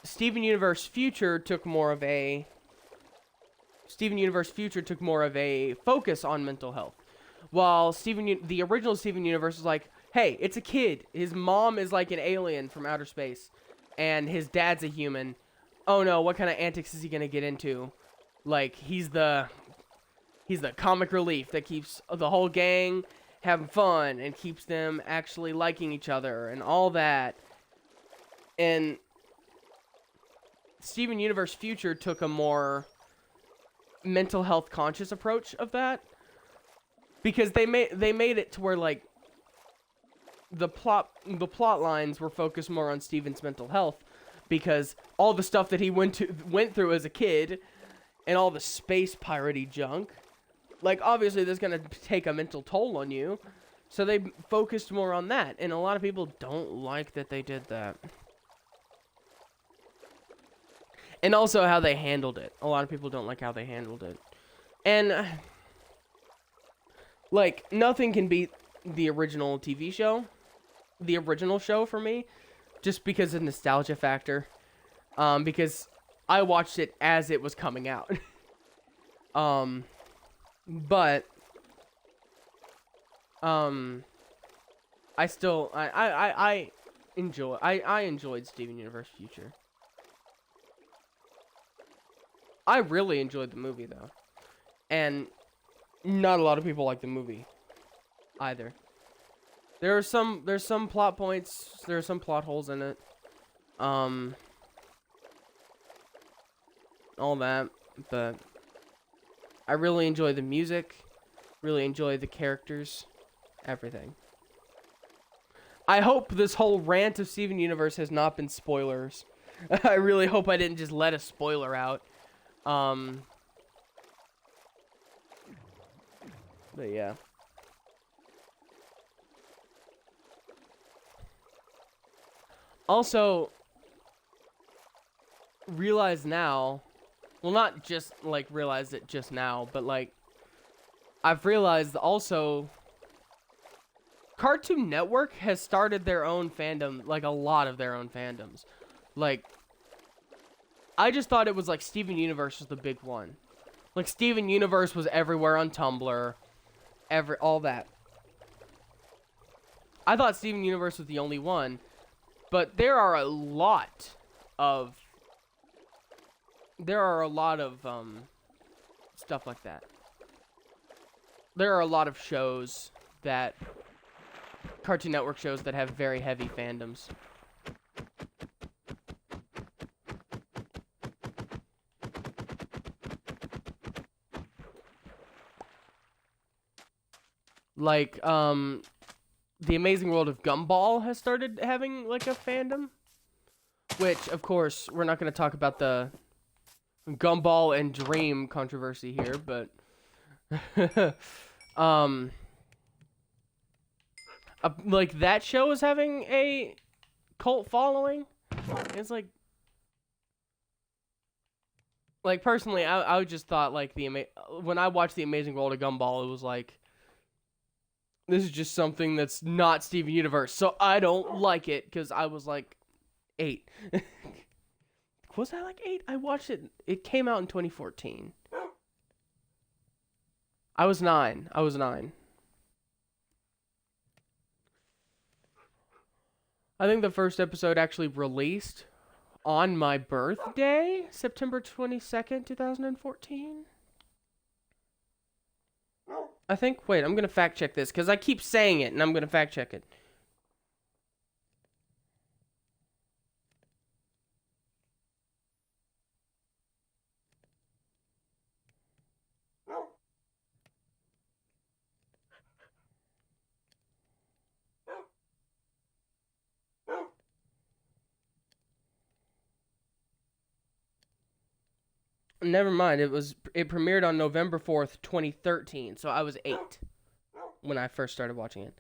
Steven Universe Future took more of a focus on mental health. While the original Steven Universe was like, hey, it's a kid. His mom is like an alien from outer space, and his dad's a human. Oh no, what kind of antics is he gonna get into? Like, he's the comic relief that keeps the whole gang having fun and keeps them actually liking each other and all that. And Steven Universe Future took a more mental health conscious approach of that, because they made it to where, like, the plot lines were focused more on Steven's mental health, because all the stuff that he went through as a kid and all the space piratey junk, like, obviously that's gonna take a mental toll on you. So they focused more on that, and a lot of people don't like that they did that. And also how they handled it. A lot of people don't like how they handled it. And, like, nothing can beat the original TV show. The original show for me. Just because of nostalgia factor. Because I watched it as it was coming out. But I still I enjoyed Steven Universe Future. I really enjoyed the movie, though. And not a lot of people like the movie. either. There's some plot points, there are some plot holes in it. All that, but I really enjoy the music, really enjoy the characters, everything. I hope this whole rant of Steven Universe has not been spoilers. I really hope I didn't just let a spoiler out. But yeah. Also, realize now, well, not just, like, realize it just now, but, like, I've realized also, Cartoon Network has started their own fandom, like, a lot of their own fandoms. Like, I just thought it was, like, Steven Universe was the big one. Like, Steven Universe was everywhere on Tumblr, all that. I thought Steven Universe was the only one, but there are a lot of stuff like that. There are a lot of shows that Cartoon Network shows that have very heavy fandoms. Like, The Amazing World of Gumball has started having, like, a fandom. Which, of course, we're not going to talk about the Gumball and Dream controversy here, but... like, that show is having a cult following. It's like... Like, personally, I just thought, like, when I watched The Amazing World of Gumball, it was like... This is just something that's not Steven Universe, so I don't like it, because I was, like, 8. Was I, like, 8? I watched it. It came out in 2014. I was 9. I think the first episode actually released on my birthday, September 22nd, 2014. I think, wait, I'm going to fact check this, because I keep saying it, and I'm going to fact check it. Never mind, it premiered on November 4th, 2013, so I was 8 when I first started watching it.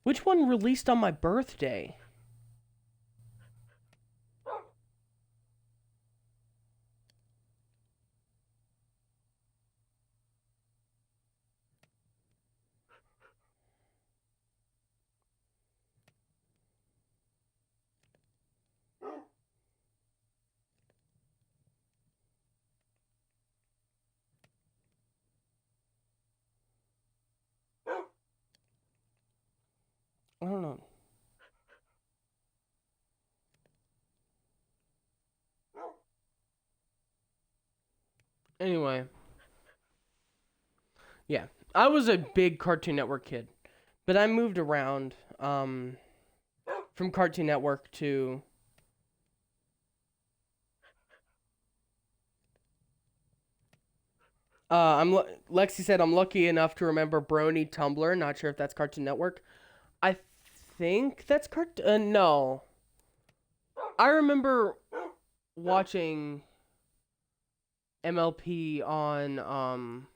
Which one released on my birthday? I don't know. Anyway. Yeah. I was a big Cartoon Network kid. But I moved around from Cartoon Network to... Lexi said, I'm lucky enough to remember Brony Tumblr. Not sure if that's Cartoon Network. I think that's no. I remember watching MLP on,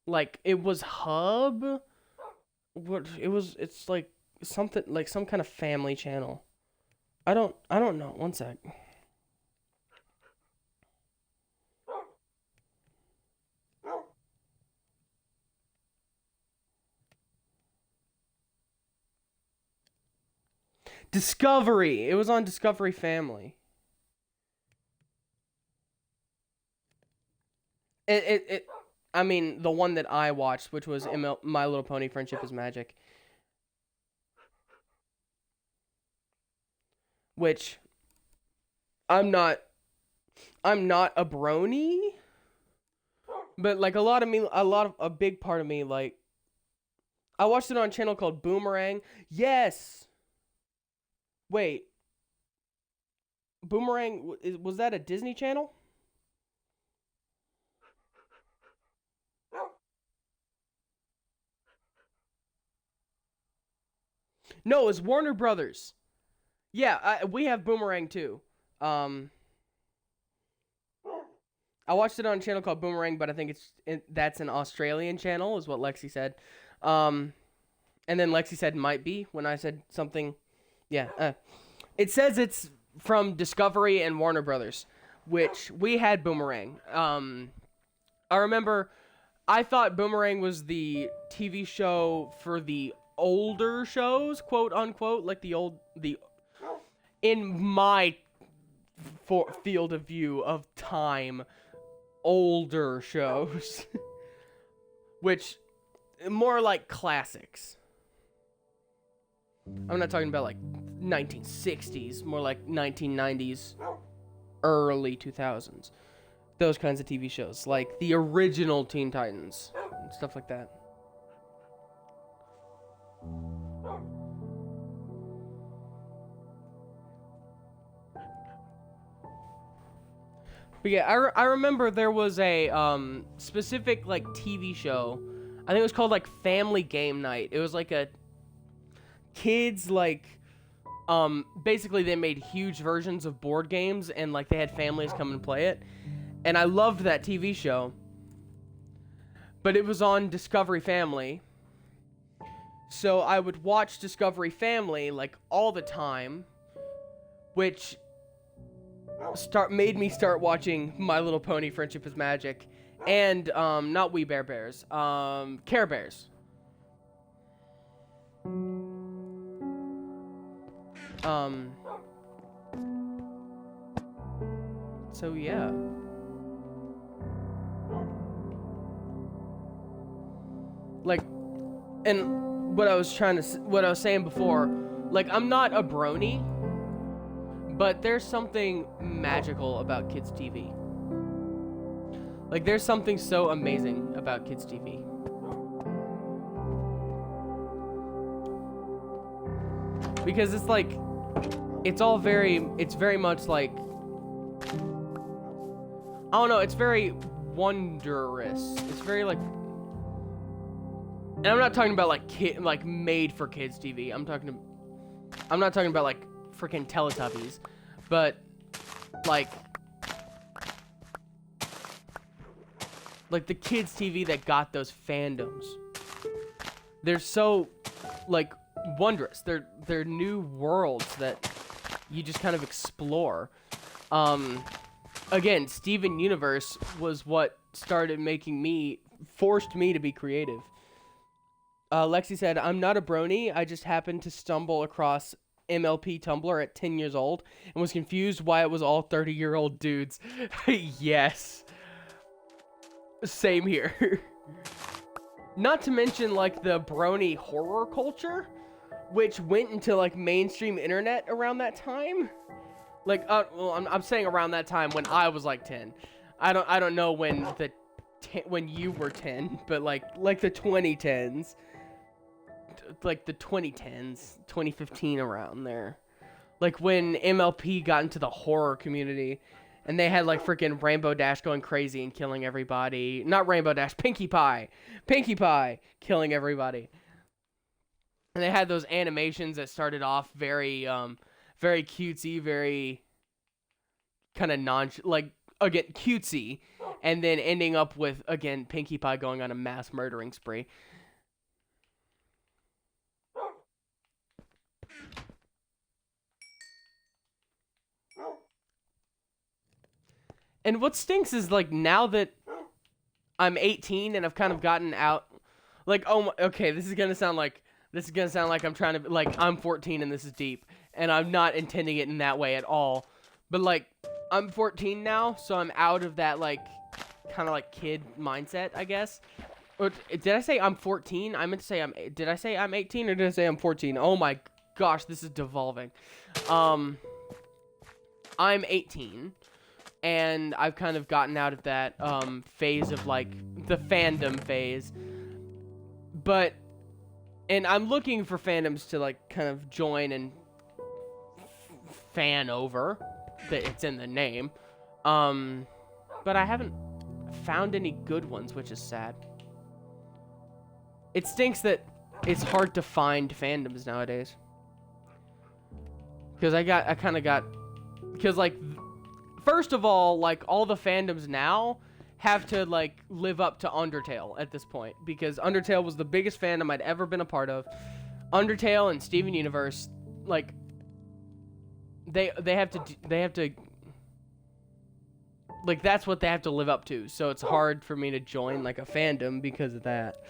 like, it was Hub. It's like something, like some kind of family channel. I don't know. One sec. Discovery. It was on Discovery Family. I mean, the one that I watched, which was My Little Pony: Friendship is Magic. which I'm not a brony, but like a big part of me, like, I watched it on a channel called Boomerang. Yes. Wait. Boomerang, was that a Disney Channel? No, it's Warner Brothers. Yeah, we have Boomerang too. I watched it on a channel called Boomerang, but I think that's an Australian channel, is what Lexi said. And then Lexi said might be when I said something. Yeah. It says it's from Discovery and Warner Brothers, which we had Boomerang. I remember I thought Boomerang was the TV show for the older shows, quote unquote, like in my field of view of time, older shows, which more like classics. I'm not talking about like 1960s, more like 1990s, early 2000s. Those kinds of TV shows, like the original Teen Titans and stuff like that. But yeah, I remember there was a specific like TV show. I think it was called like Family Game Night. It was like a kids like basically they made huge versions of board games and like they had families come and play it. And I loved that TV show. But it was on Discovery Family. So I would watch Discovery Family like all the time, which made me start watching My Little Pony Friendship is Magic and not We Bare Bears, Care Bears. So yeah. Like, and what I was saying before, like, I'm not a brony, but there's something magical about kids' TV. Like, there's something so amazing about kids' TV. Because it's like, it's very much like, I don't know, it's very wondrous. It's very like, and I'm not talking about like made for kids TV. I'm not talking about like freaking Teletubbies, but like the kids TV that got those fandoms. They're so like wondrous. They're new worlds that you just kind of explore. Again, Steven Universe was what forced me to be creative. Lexi said, I'm not a brony. I just happened to stumble across MLP Tumblr at 10 years old and was confused why it was all 30-year-old dudes. Yes. Same here. Not to mention, like, the brony horror culture, which went into, like, mainstream internet around that time. Like, well, I'm saying around that time when I was, like, 10. I don't know when when you were 10, but, like the 2010s. Like the 2010s, 2015, around there. Like when MLP got into the horror community and they had like freaking Rainbow Dash going crazy and killing everybody. Not Rainbow Dash, Pinkie Pie killing everybody. And they had those animations that started off very very cutesy, very kind of again cutesy, and then ending up with again Pinkie Pie going on a mass murdering spree. And what stinks is, like, now that I'm 18 and I've kind of gotten out, like, okay, this is gonna sound like I'm trying to, like, I'm 14 and this is deep, and I'm not intending it in that way at all, but, like, I'm 14 now, so I'm out of that, like, kind of, like, kid mindset, I guess. Or, did I say I'm 14? I meant to say did I say I'm 18 or did I say I'm 14? Oh my gosh, this is devolving. I'm 18, and I've kind of gotten out of that phase of like the fandom phase. But and I'm looking for fandoms to like kind of join and fan over. That it's in the name. But I haven't found any good ones, which is sad. It stinks that it's hard to find fandoms nowadays. Because because like, first of all, like all the fandoms now have to like live up to Undertale at this point, because Undertale was the biggest fandom I'd ever been a part of. Undertale and Steven Universe, like, they have to like, that's what they have to live up to. So it's hard for me to join like a fandom because of that.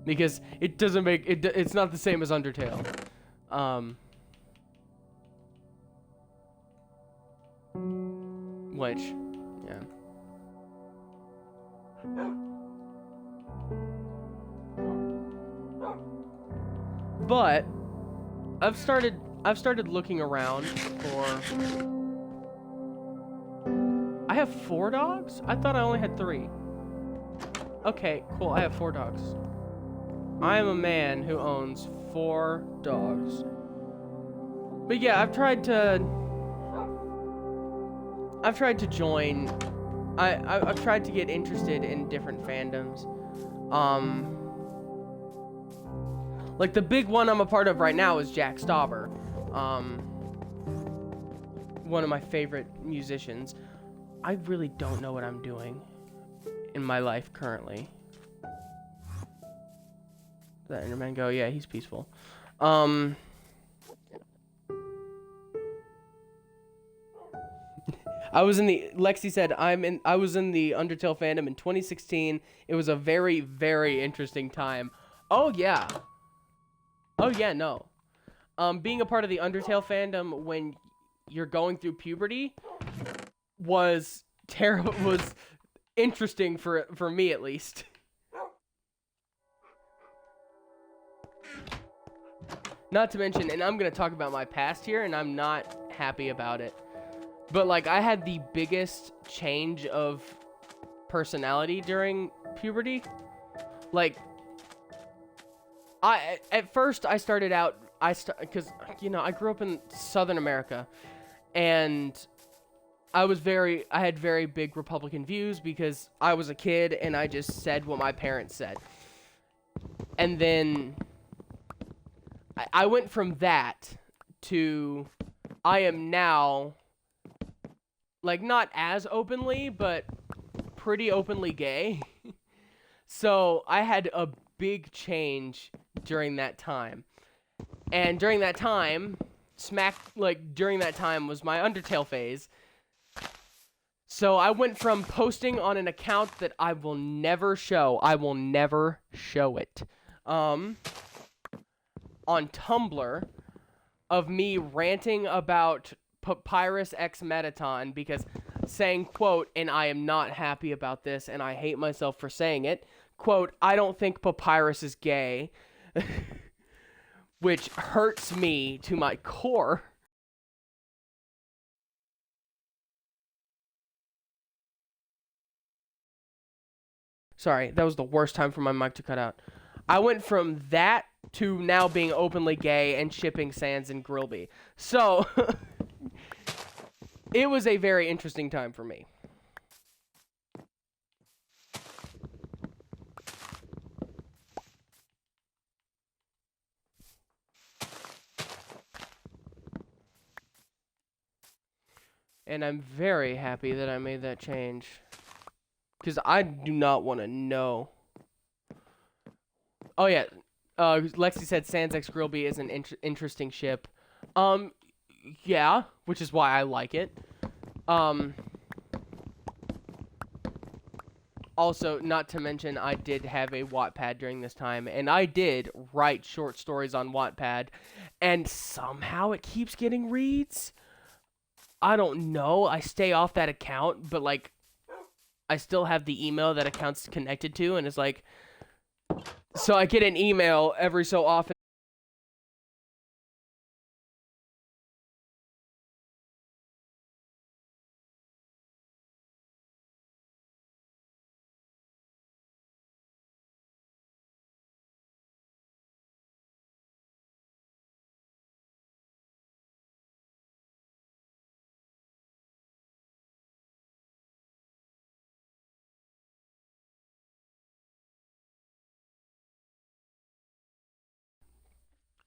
Because it doesn't make it. It's not the same as Undertale. Which, yeah. But I've started looking around for. I have 4 dogs? I thought I only had 3. Okay, cool. I have 4 dogs. I am a man who owns 4 dogs. But yeah, I've tried to join. I've tried to get interested in different fandoms. Like the big one I'm a part of right now is Jack Stauber. One of my favorite musicians. I really don't know what I'm doing in my life currently. That Enderman go? Yeah, he's peaceful. Lexi said I was in the Undertale fandom in 2016. It was a very, very interesting time. Oh yeah. Oh yeah, no. Being a part of the Undertale fandom when you're going through puberty was terrible. Was interesting for me at least. Not to mention, and I'm gonna talk about my past here, and I'm not happy about it. But like, I had the biggest change of personality during puberty. Like, at first I started out, because you know, I grew up in Southern America, and I had very big Republican views because I was a kid and I just said what my parents said. And then I went from that to I am now, like, not as openly, but pretty openly gay. So I had a big change during that time. And during that time, during that time was my Undertale phase. So I went from posting on an account that I will never show. I will never show it. On Tumblr, of me ranting about Papyrus X Metaton, because saying, quote, and I am not happy about this and I hate myself for saying it, quote, I don't think Papyrus is gay, which hurts me to my core. Sorry, that was the worst time for my mic to cut out. I went from that to now being openly gay and shipping Sans and Grillby. So, it was a very interesting time for me. And I'm very happy that I made that change. Because I do not want to know. Oh, yeah. Lexi said Sans X Grillby is an interesting ship. Yeah, which is why I like it. Also, not to mention, I did have a Wattpad during this time, and I did write short stories on Wattpad, and somehow it keeps getting reads. I don't know. I stay off that account, but, like, I still have the email that account's connected to, and it's like, so I get an email every so often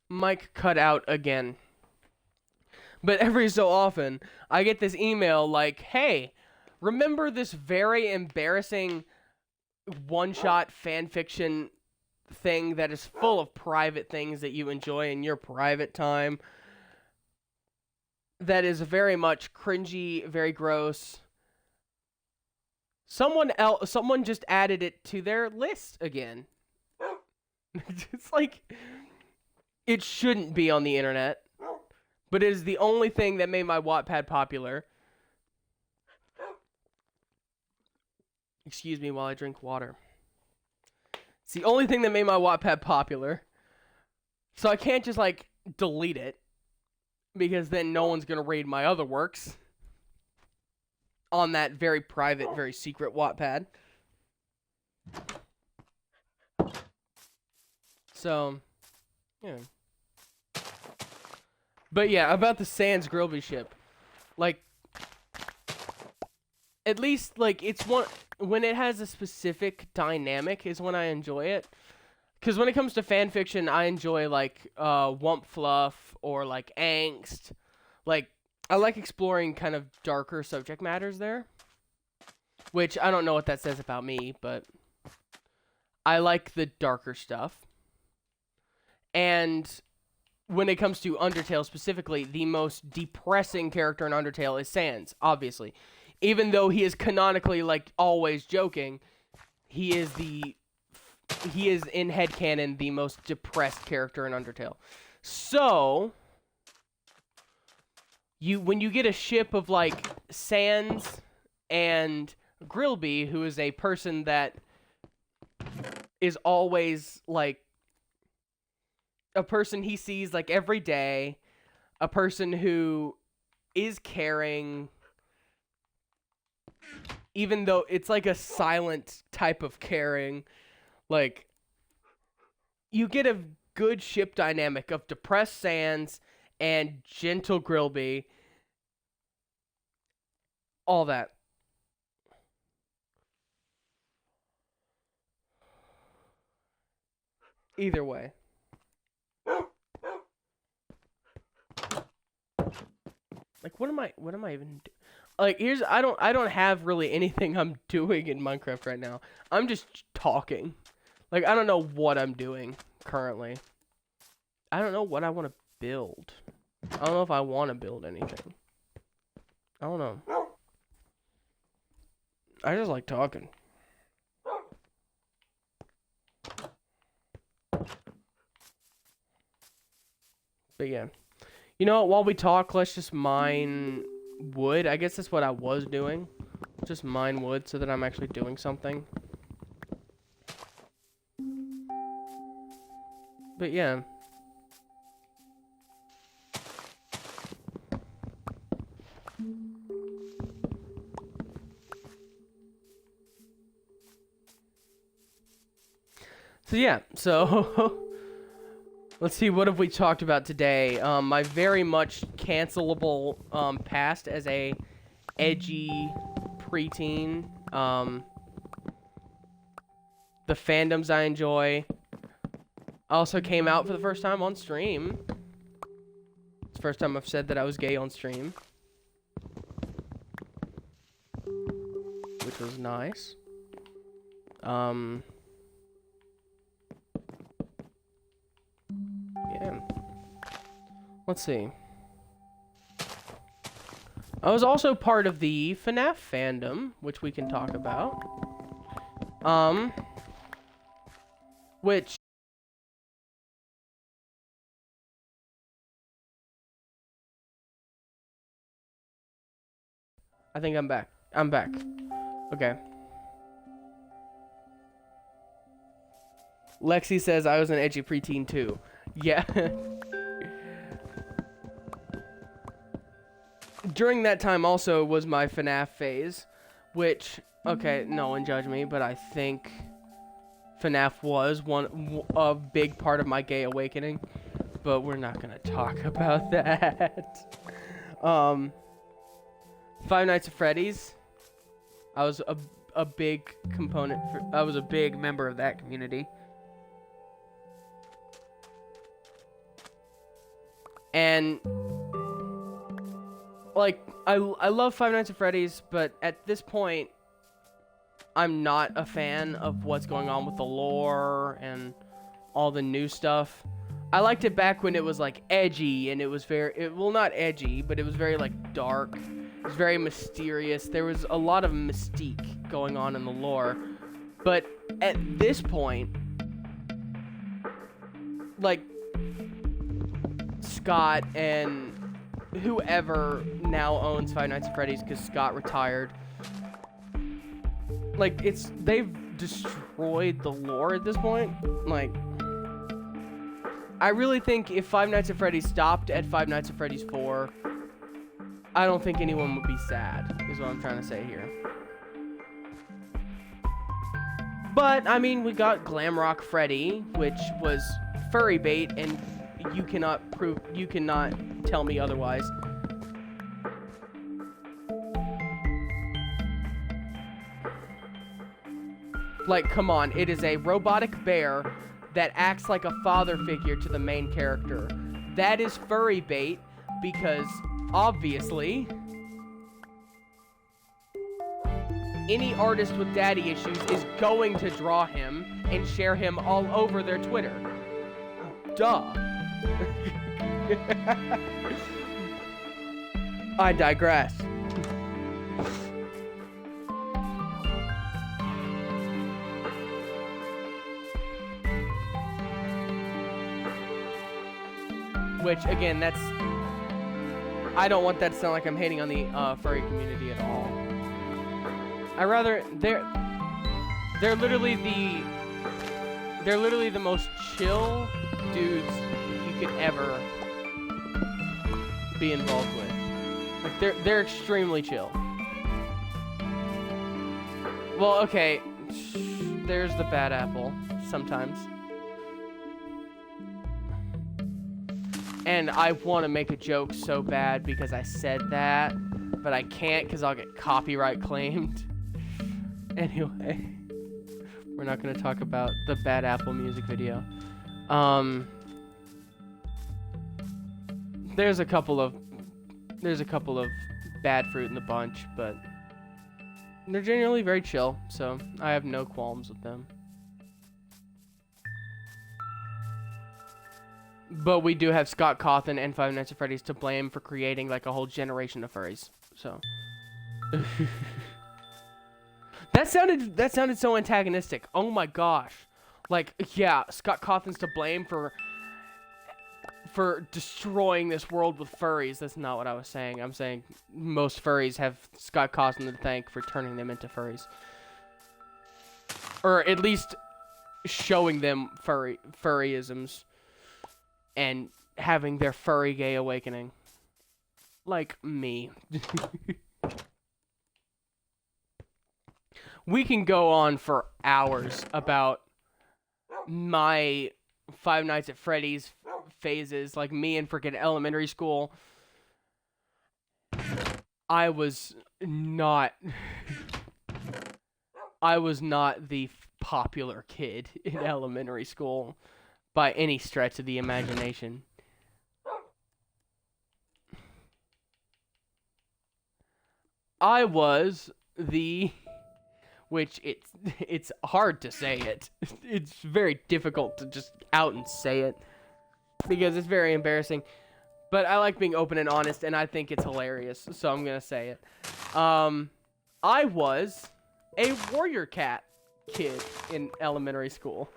Mic cut out again. But every so often, I get this email like, hey, remember this very embarrassing one-shot fanfiction thing that is full of private things that you enjoy in your private time? That is very much cringy, very gross. Someone just added it to their list again. It's like, it shouldn't be on the internet, but it is the only thing that made my Wattpad popular. Excuse me while I drink water. It's the only thing that made my Wattpad popular. So I can't just, like, delete it, because then no one's going to read my other works on that very private, very secret Wattpad. So, yeah. But yeah, about the Sans Grilby ship. Like, at least, like, it's one... When it has a specific dynamic is when I enjoy it. Because when it comes to fanfiction, I enjoy, like, wump fluff or, like, angst. Like, I like exploring kind of darker subject matters there. Which, I don't know what that says about me, but I like the darker stuff. And when it comes to Undertale specifically, the most depressing character in Undertale is Sans, obviously. Even though he is canonically, like, always joking, he is in headcanon the most depressed character in Undertale. So, when you get a ship of, like, Sans and Grilby, who is a person that is always, like, a person he sees, like, every day, a person who is caring, even though it's, like, a silent type of caring, like, you get a good ship dynamic of depressed Sans and gentle Grilby, all that. Either way. Like, what am I even doing? Like, I don't have really anything I'm doing in Minecraft right now. I'm just talking. Like, I don't know what I'm doing currently. I don't know what I want to build. I don't know if I want to build anything. I don't know. I just like talking. But yeah. You know what, while we talk, let's just mine wood. I guess that's what I was doing. Just mine wood so that I'm actually doing something. But yeah. So yeah, so let's see, what have we talked about today? My very much cancelable past as a edgy preteen. The fandoms I enjoy. I also came out for the first time on stream. It's the first time I've said that I was gay on stream. Which was nice. Yeah. Let's see. I was also part of the FNAF fandom, which we can talk about. Which... I think I'm back. I'm back. Okay. Lexi says I was an edgy preteen too. Yeah. During that time also was my FNAF phase, which, okay, no one judge me, but I think FNAF was a big part of my gay awakening, but we're not gonna talk about that. Five Nights at Freddy's, I was a big component, I was a big member of that community. And like I love Five Nights at Freddy's, but at this point I'm not a fan of what's going on with the lore and all the new stuff. I liked it back when it was like edgy, and it was very well, not edgy, but it was very like dark. It was very mysterious. There was a lot of mystique going on in the lore. But at this point, like Scott and whoever now owns Five Nights at Freddy's, because Scott retired, like they've destroyed the lore at this point. Like, I really think if Five Nights at Freddy's stopped at Five Nights at Freddy's 4, I don't think anyone would be sad, is what I'm trying to say here. But, I mean, we got Glamrock Freddy, which was furry bait, and you cannot tell me otherwise. Like, come on, it is a robotic bear that acts like a father figure to the main character. That is furry bait, because, obviously, any artist with daddy issues is going to draw him and share him all over their Twitter. Duh. I digress. Which, again, that's... I don't want that to sound like I'm hating on the furry community at all. I rather... They're literally the most chill dudes you could ever be involved with. Like, they're extremely chill. Well, okay. There's the bad apple. Sometimes. And I want to make a joke so bad because I said that, but I can't because I'll get copyright claimed. Anyway, we're not going to talk about the Bad Apple music video. There's a couple of bad fruit in the bunch, but they're generally very chill, so I have no qualms with them. But we do have Scott Cawthon and Five Nights at Freddy's to blame for creating like a whole generation of furries. So that sounded so antagonistic. Oh my gosh. Like, yeah, Scott Cawthon's to blame for destroying this world with furries. That's not what I was saying. I'm saying most furries have Scott Cawthon to thank for turning them into furries. Or at least showing them furryisms. And having their furry gay awakening. Like me. We can go on for hours about my Five Nights at Freddy's phases. Like me in freaking elementary school. I was not the popular kid in elementary school. By any stretch of the imagination. I was the... Which, it's hard to say it. It's very difficult to just out and say it. Because it's very embarrassing. But I like being open and honest, and I think it's hilarious. So I'm going to say it. I was a Warrior Cat kid in elementary school.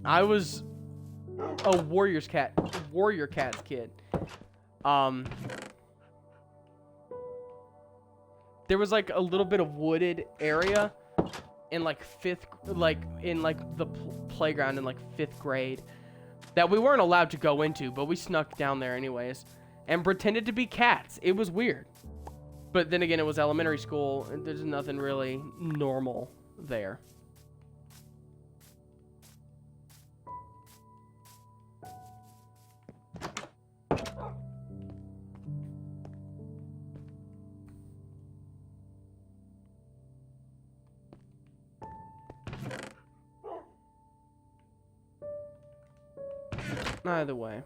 I was a Warrior Cat's kid. There was like a little bit of wooded area in like the playground in like 5th grade that we weren't allowed to go into, but we snuck down there anyways and pretended to be cats. It was weird. But then again, it was elementary school and there's nothing really normal there. Either way.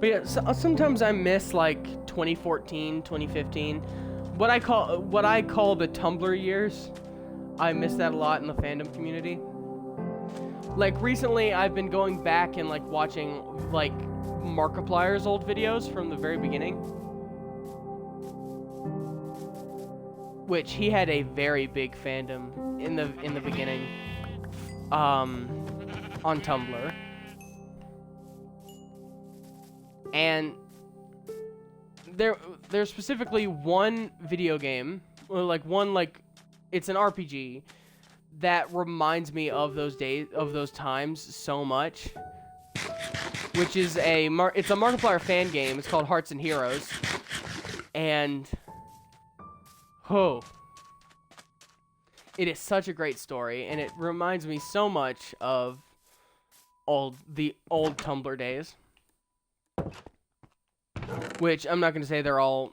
But yeah, sometimes I miss like 2014, 2015, what I call the Tumblr years. I miss that a lot in the fandom community. Like recently, I've been going back and like watching like Markiplier's old videos from the very beginning, which he had a very big fandom in the beginning, on Tumblr. And there's specifically one video game, or like one, like, it's an RPG that reminds me of those days, of those times so much, which is it's a Markiplier fan game. It's called Hearts and Heroes, and it is such a great story, and it reminds me so much of the old Tumblr days. Which I'm not going to say I'm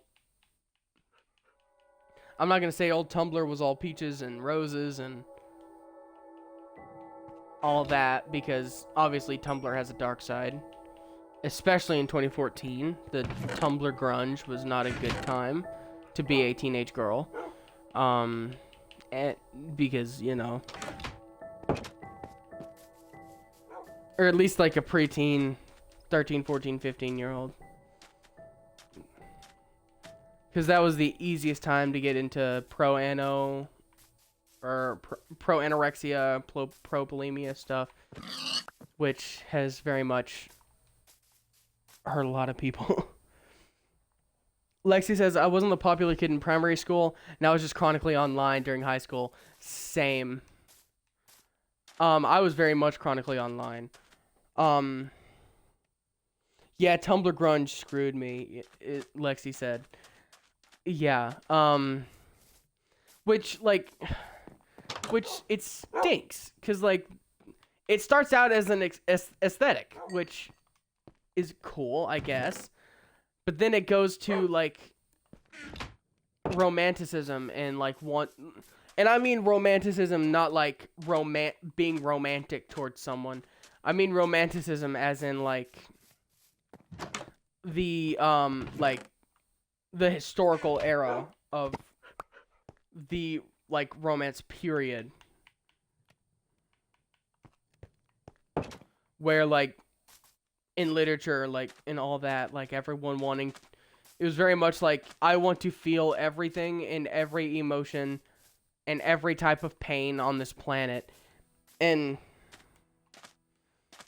not going to say old Tumblr was all peaches and roses and all that, because obviously Tumblr has a dark side. Especially in 2014, the Tumblr grunge was not a good time to be a teenage girl. Because, you know, or at least like a preteen, 13, 14, 15-year-old. Because that was the easiest time to get into pro-anorexia, pro-bulimia stuff, which has very much hurt a lot of people. Lexi says, I wasn't the popular kid in primary school, and I was just chronically online during high school. Same. I was very much chronically online. Yeah, Tumblr grunge screwed me, Lexi said. Yeah, which it stinks, because, like, it starts out as an aesthetic, which is cool, I guess, but then it goes to, like, romanticism and, like, and I mean romanticism, not, like, being romantic towards someone. I mean romanticism as in, like, the historical era of the, like, romance period, where, like, in literature, like, and all that, like, everyone wanting, it was very much like, I want to feel everything and every emotion and every type of pain on this planet, and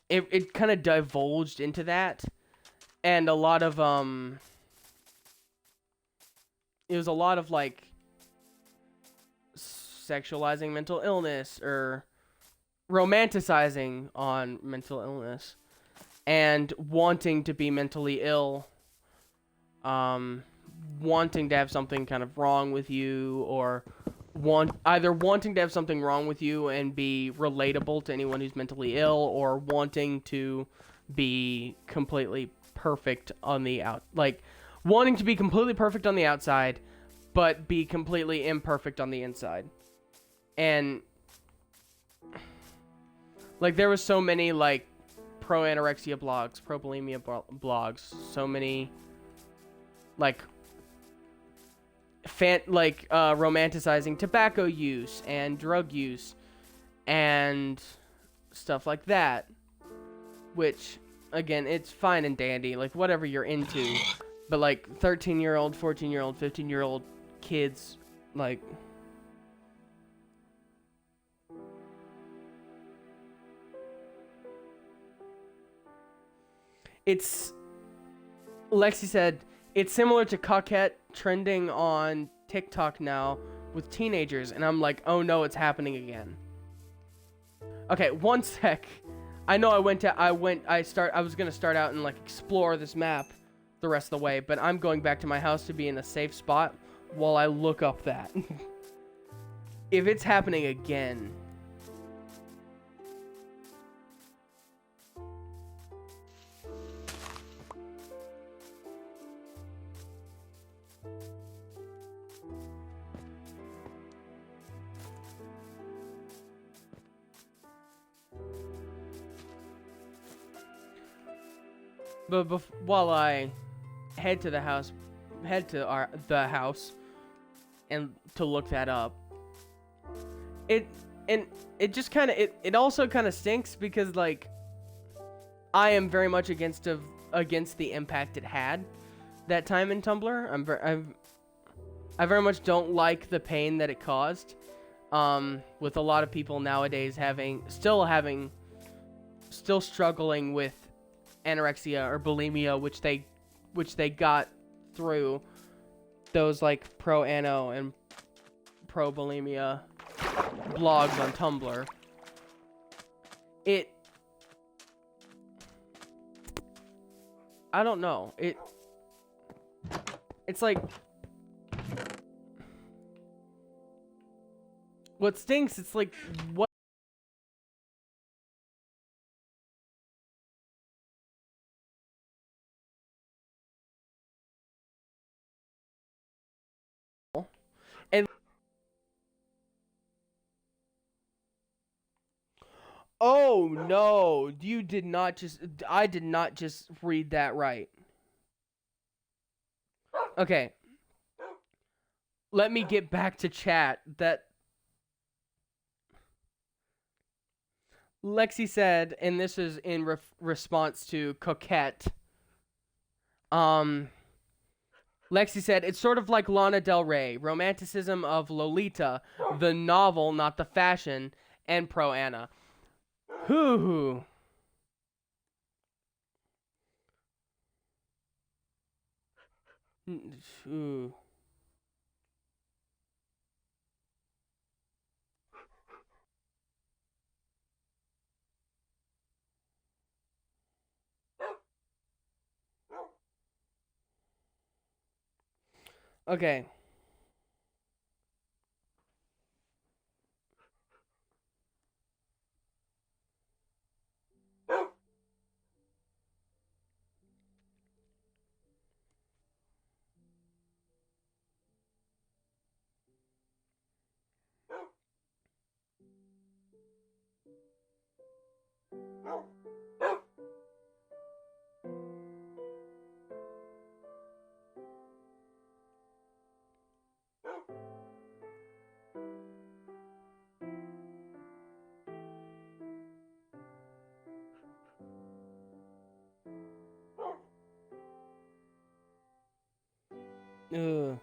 it kind of divulged into that, and a lot of, it was a lot of, like, sexualizing mental illness or romanticizing on mental illness and wanting to be mentally ill, wanting to have something kind of wrong with you, or either wanting to have something wrong with you and be relatable to anyone who's mentally ill, or wanting to be completely perfect on the wanting to be completely perfect on the outside, but be completely imperfect on the inside. And, like, there was so many, like, pro-anorexia blogs, pro-bulimia blogs, so many, like, romanticizing tobacco use and drug use and stuff like that, which, again, it's fine and dandy, like, whatever you're into. But, like, 13-year-old, 14-year-old, 15-year-old kids, like, it's, Lexi said, it's similar to Coquette trending on TikTok now with teenagers, and I'm like, oh no, it's happening again. Okay, one sec. I know I was gonna start out and, like, explore this map, the the rest of the way, but I'm going back to my house to be in a safe spot while I look up that. If it's happening again... But while I head to the house, the house, and to look that up, it just kind of it also kind of stinks because like I am very much against the impact it had that time in Tumblr. I very much don't like the pain that it caused. With a lot of people nowadays still struggling with anorexia or bulimia, which they got through those like pro ano and pro bulimia blogs on Tumblr. I don't know. It's like what stinks. It's like what. And oh no, I did not just read that right. Okay. Let me get back to chat. That Lexi said, and this is in response to Coquette. Lexi said, it's sort of like Lana Del Rey, romanticism of Lolita, the novel, not the fashion, and pro Anna. Hoo. Ooh. Okay. Ugh.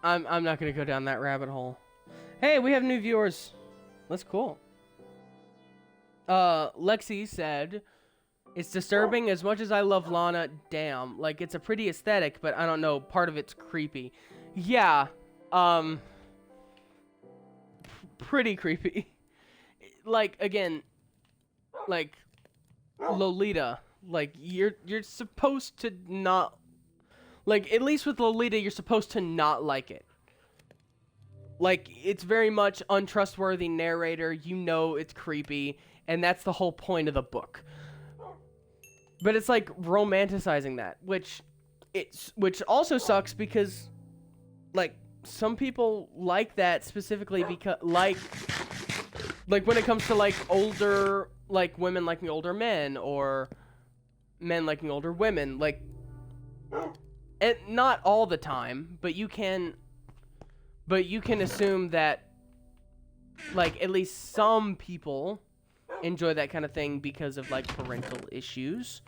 I'm not gonna go down that rabbit hole. Hey, we have new viewers. That's cool. Lexi said, it's disturbing as much as I love Lana. Damn, like it's a pretty aesthetic, but I don't know. Part of it's creepy. Yeah. Pretty creepy. Like again, like Lolita. Like you're supposed to not. Like, at least with Lolita, you're supposed to not like it. Like, it's very much untrustworthy narrator. You know it's creepy, and that's the whole point of the book. But it's like romanticizing that, which also sucks because, like, some people like that specifically because, like when it comes to like older, like women liking older men or men liking older women, like. And not all the time, but you can assume that, like, at least some people enjoy that kind of thing because of, like, parental issues.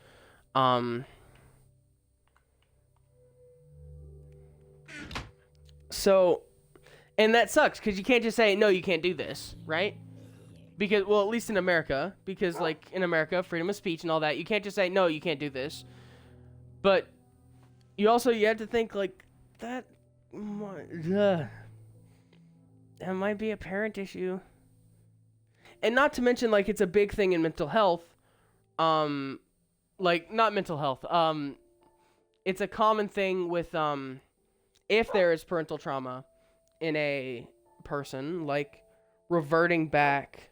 So, and that sucks, because you can't just say, no, you can't do this, right? Because, well, at least in America, because, like, in America, freedom of speech and all that, you can't just say, no, you can't do this. But you have to think like that. That might be a parent issue, and not to mention like it's a big thing in mental health. Like not mental health. It's a common thing with if there is parental trauma in a person, like reverting back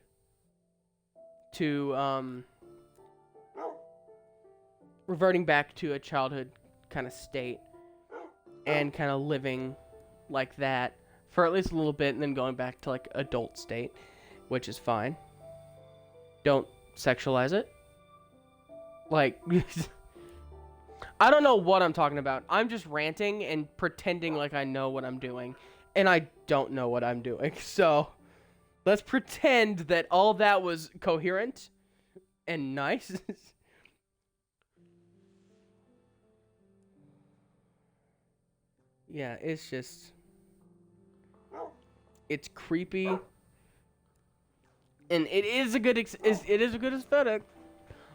to a childhood kind of state and kind of living like that for at least a little bit and then going back to like adult state, which is fine. Don't sexualize it. Like I don't know what I'm talking about. I'm just ranting and pretending like I know what I'm doing, and I don't know what I'm doing. So let's pretend that all that was coherent and nice. Yeah, it's just... It's creepy. And it is a good aesthetic.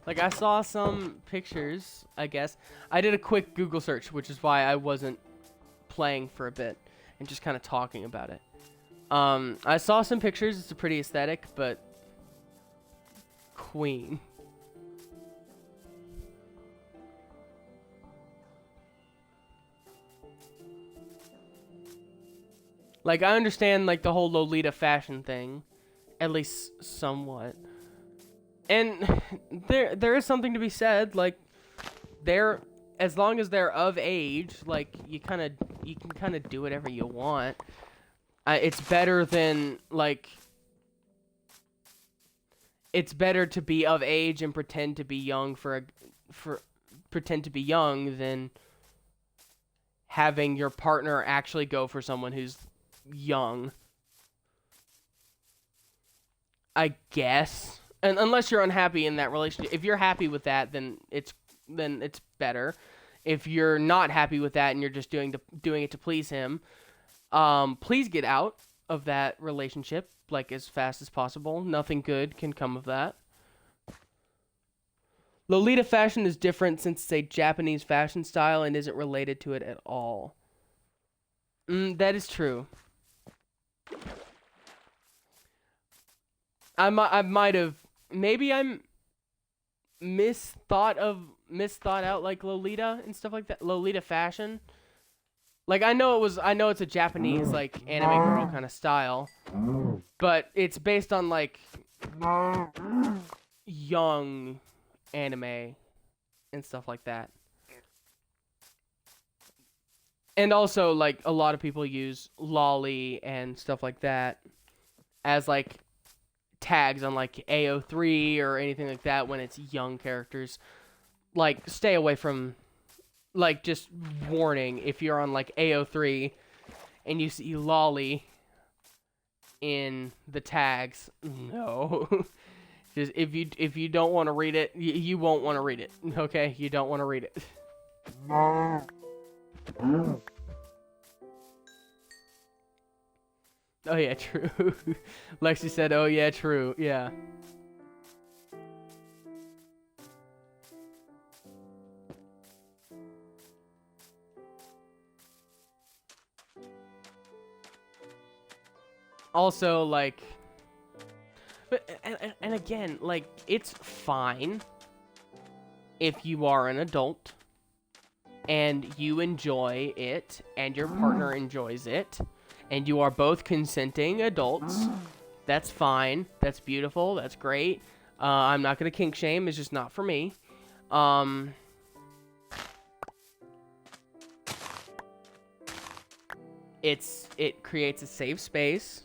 Like, I saw some pictures, I guess. I did a quick Google search, which is why I wasn't playing for a bit and just kind of talking about it. I saw some pictures. It's a pretty aesthetic, but... Queen. Like, I understand, like, the whole Lolita fashion thing. At least somewhat. And there is something to be said. Like, as long as they're of age, like, you can kind of do whatever you want. It's better than, like... It's better to be of age and pretend to be young pretend to be young than having your partner actually go for someone who's young. I guess. And unless you're unhappy in that relationship. If you're happy with that, then it's better. If you're not happy with that and you're just doing it to please him, please get out of that relationship like as fast as possible. Nothing good can come of that. Lolita fashion is different since it's a Japanese fashion style and isn't related to it at all. That is true. I might have, maybe I'm misthought out like Lolita and stuff like that. Lolita fashion. Like I know it's a Japanese like anime girl kind of style, but it's based on like young anime and stuff like that. And also like a lot of people use lolly and stuff like that as like tags on like AO3 or anything like that when it's young characters. Like stay away from, like, just warning, if you're on like AO3 and you see lolly in the tags, no. Just if you don't want to read it, you won't want to read it. Okay, you don't want to read it. Oh yeah, true. Lexi said, "Oh yeah, true." Yeah. Also, like, but and again, like, it's fine if you are an adult and you enjoy it and your partner enjoys it and you are both consenting adults. That's fine. That's beautiful. That's great. I'm not gonna kink shame. It's just not for me. It creates a safe space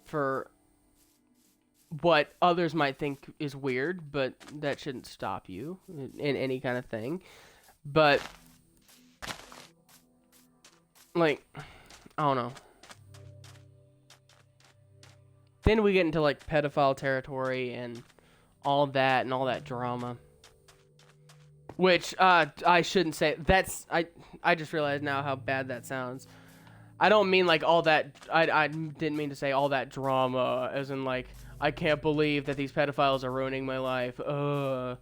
for what others might think is weird, but that shouldn't stop you in any kind of thing. But, like, I don't know. Then we get into, like, pedophile territory and all that and all that drama. Which, I shouldn't say. I just realized now how bad that sounds. I don't mean, like, all that... I didn't mean to say all that drama, as in, like, I can't believe that these pedophiles are ruining my life. I'm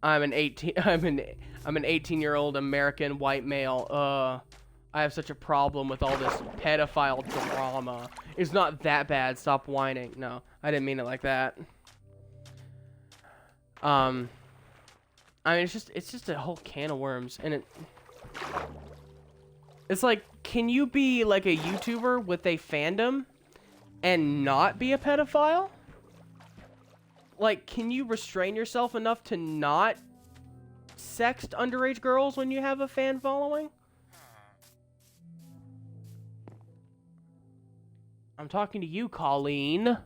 I'm an 18-year-old American white male. I have such a problem with all this pedophile drama. It's not that bad. Stop whining. No, I didn't mean it like that. I mean, it's just a whole can of worms, and it's like, can you be like a YouTuber with a fandom and not be a pedophile? Like, can you restrain yourself enough to not sext underage girls when you have a fan following? I'm talking to you, Colleen.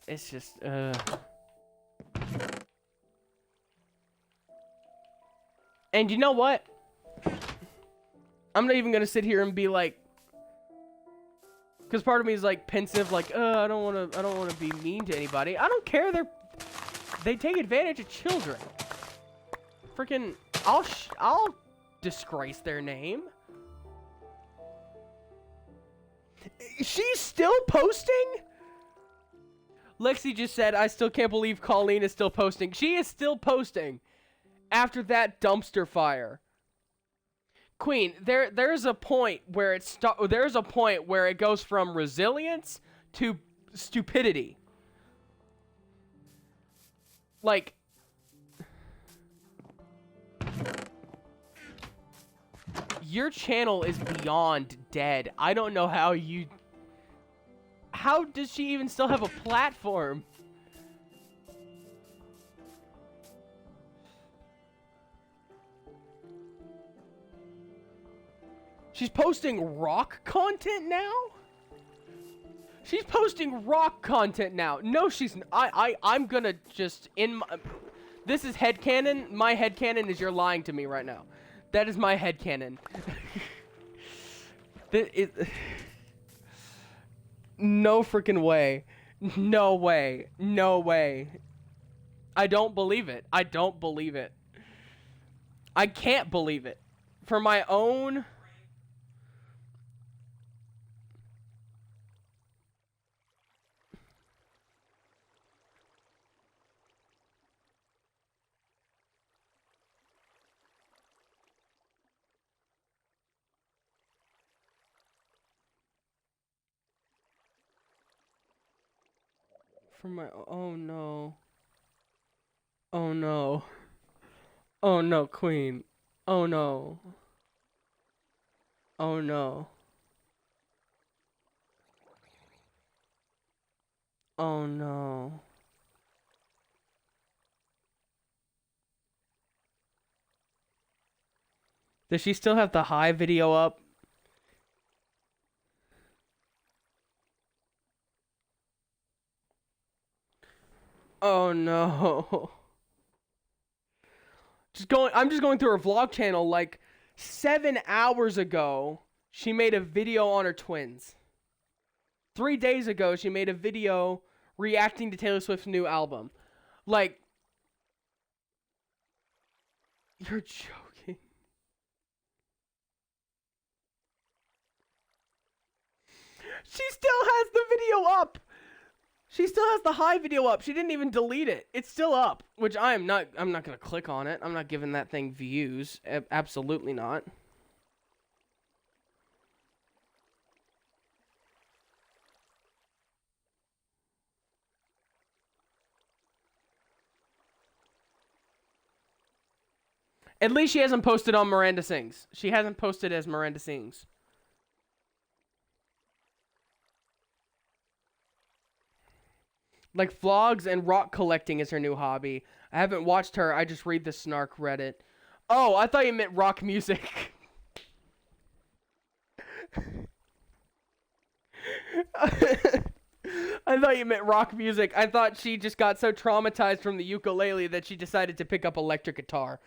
It's just, And you know what? I'm not even gonna sit here and be like, because part of me is like pensive, like, I don't wanna be mean to anybody. I don't care. They take advantage of children. Freaking, I'll disgrace their name. She's still posting? Lexi just said, I still can't believe Colleen is still posting. She is still posting after that dumpster fire. Queen, there's a point where it goes from resilience to stupidity. Like, your channel is beyond dead. I don't know how does she even still have a platform? She's posting rock content now? She's posting rock content now. No, I'm gonna just, this is headcanon. My headcanon is you're lying to me right now. That is my headcanon. No freaking way. No way. No way. I don't believe it. I don't believe it. I can't believe it. For my own... Oh no. Oh no. Oh no, Queen. Oh no. Oh no. Oh no. Does she still have the high video up? Oh no. I'm just going through her vlog channel. Like 7 hours ago, she made a video on her twins. 3 days ago, she made a video reacting to Taylor Swift's new album. Like, you're joking. She still has the video up. She still has the high video up. She didn't even delete it. It's still up, which I'm not going to click on it. I'm not giving that thing views. Absolutely not. At least she hasn't posted on Miranda Sings. She hasn't posted as Miranda Sings. Like, vlogs and rock collecting is her new hobby. I haven't watched her. I just read the Snark Reddit. Oh, I thought you meant rock music. I thought you meant rock music. I thought she just got so traumatized from the ukulele that she decided to pick up electric guitar.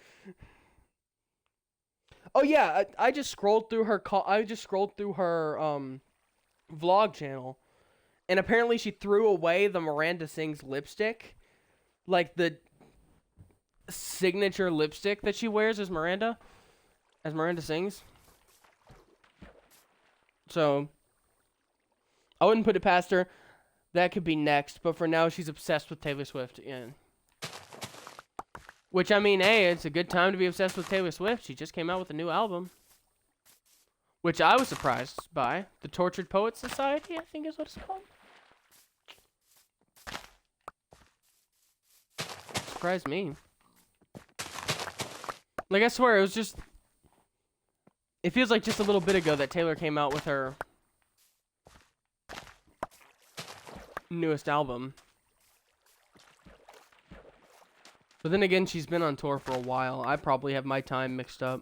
Oh yeah, I just scrolled through her vlog channel. And apparently she threw away the Miranda Sings lipstick. Like the signature lipstick that she wears as Miranda. As Miranda Sings. So I wouldn't put it past her. That could be next, but for now she's obsessed with Taylor Swift. Yeah. Which, I mean, hey, it's a good time to be obsessed with Taylor Swift. She just came out with a new album, which I was surprised by. The Tortured Poets Society, I think is what it's called. Surprised me. Like, I swear, it was just... It feels like just a little bit ago that Taylor came out with her newest album. But then again, she's been on tour for a while. I probably have my time mixed up.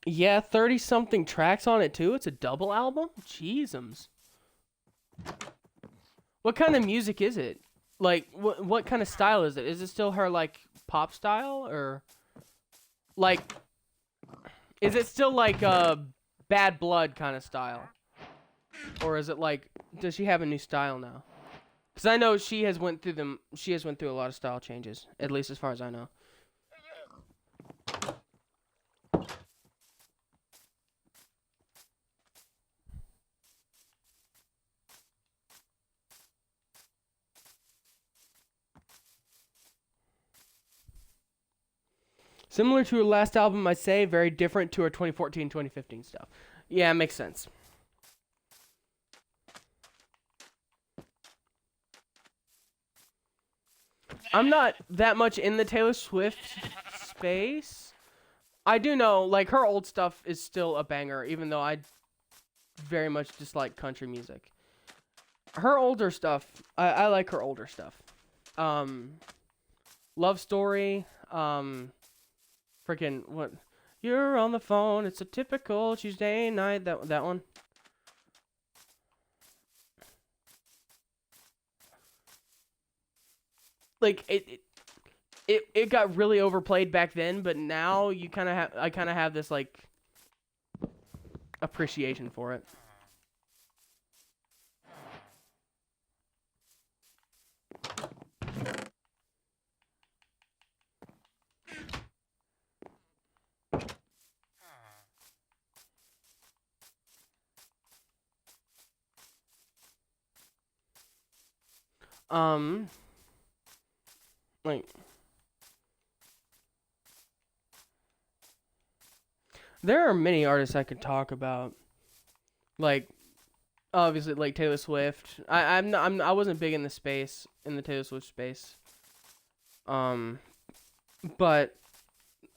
Yeah, 30-something tracks on it, too. It's a double album? Jeezums. What kind of music is it? Like, what kind of style is it? Is it still her, like, pop style? Or, like, is it still, like, Bad Blood kind of style? Or is it, like, does she have a new style now? Because I know she has went through a lot of style changes, at least as far as I know. Similar to her last album, I'd say. Very different to her 2014, 2015 stuff. Yeah, it makes sense. I'm not that much in the Taylor Swift space. I do know, like, her old stuff is still a banger, even though I very much dislike country music. Her older stuff, I like her older stuff. Love Story, freaking, what? You're on the phone, it's a typical Tuesday night, that one. Like, it got really overplayed back then, but now I kind of have this, like, appreciation for it. Like, there are many artists I could talk about. Like, obviously, like Taylor Swift. I wasn't big in the Taylor Swift space. But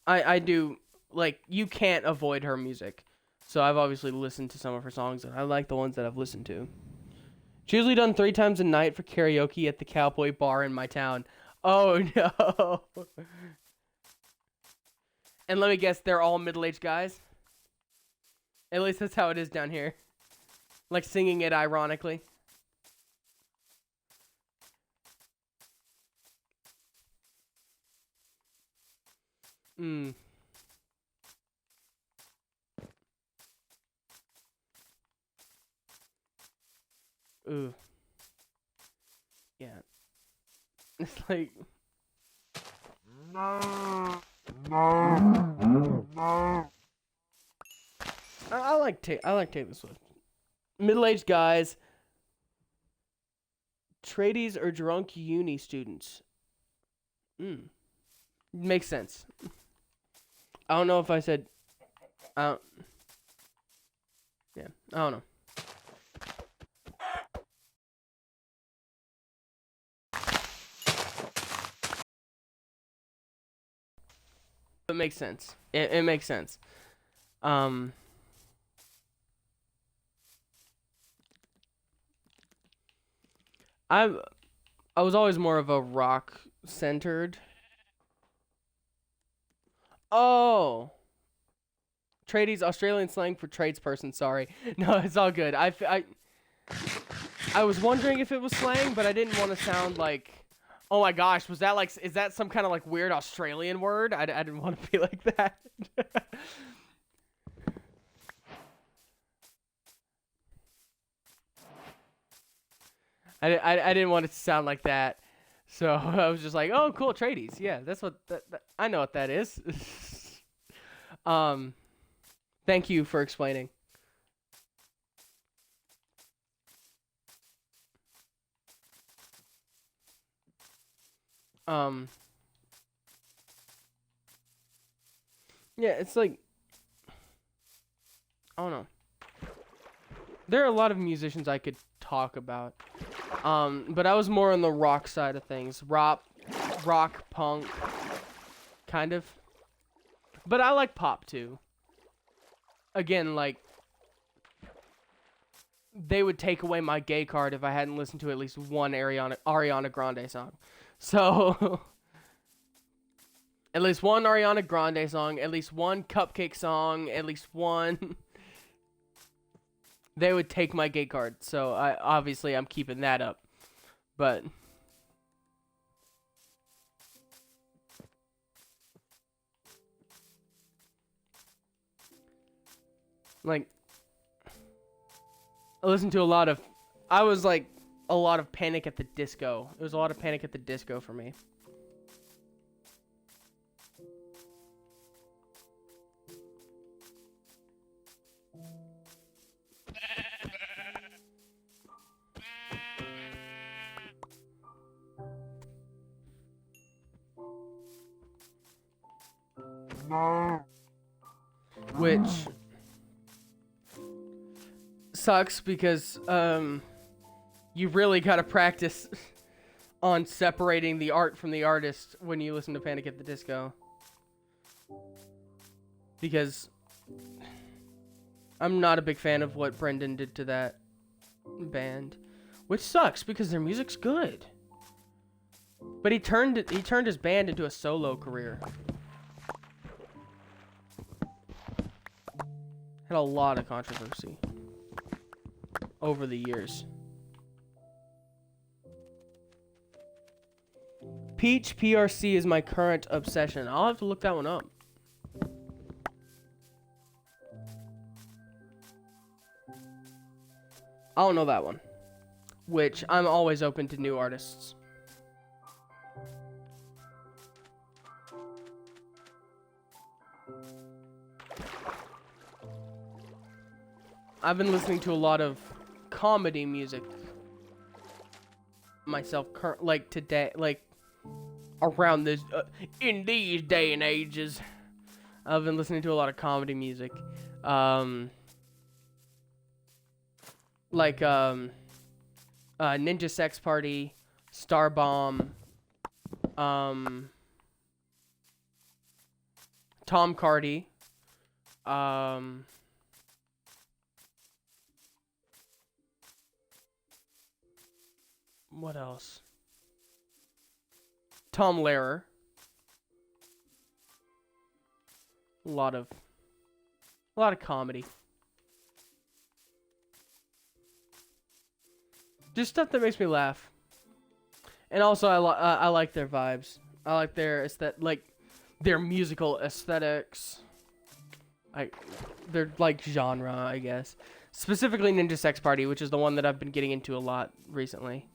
I do, like, you can't avoid her music. So I've obviously listened to some of her songs, and I like the ones that I've listened to. She's usually done 3 times a night for karaoke at the Cowboy Bar in my town. Oh, no. And let me guess, they're all middle-aged guys? At least that's how it is down here. Like, singing it ironically. Ooh. Yeah. It's like... No. I like Taylor Swift. Middle-aged guys, tradies, or drunk uni students. Makes sense. I don't know if I said... Yeah, I don't know. It makes sense. It makes sense. I was always more of a rock centered. Oh, tradies, Australian slang for tradesperson. Sorry, no, it's all good. I was wondering if it was slang, but I didn't want to sound like, oh my gosh, was that like, is that some kind of like weird Australian word? I didn't want to be like that. I didn't want it to sound like that. So I was just like, oh, cool, tradies. Yeah, that's what I know what that is. um, thank you for explaining. Um, yeah, it's like, I don't know. There are a lot of musicians I could talk about. But I was more on the rock side of things. Rock, punk, kind of. But I like pop too. Again, like, they would take away my gay card if I hadn't listened to at least one Ariana Grande song. So, at least one Ariana Grande song, at least one Cupcake song, at least one. They would take my gay card. So, I'm keeping that up. But like, I listened to a lot of Panic at the Disco. It was a lot of Panic at the Disco for me. Which sucks because you really gotta practice on separating the art from the artist when you listen to Panic at the Disco. Because I'm not a big fan of what Brendan did to that band. Which sucks because their music's good. But he turned his band into a solo career. Had a lot of controversy over the years. Peach PRC is my current obsession. I'll have to look that one up. I don't know that one. Which, I'm always open to new artists. I've been listening to a lot of comedy music myself, like today, like around this, in these day and ages. I've been listening to a lot of comedy music, like Ninja Sex Party, Star Bomb, Tom Cardy, what else? Tom Lehrer. A lot of comedy. Just stuff that makes me laugh. And also, I like their vibes. I like their their musical aesthetics. They're like genre, I guess. Specifically Ninja Sex Party, which is the one that I've been getting into a lot recently.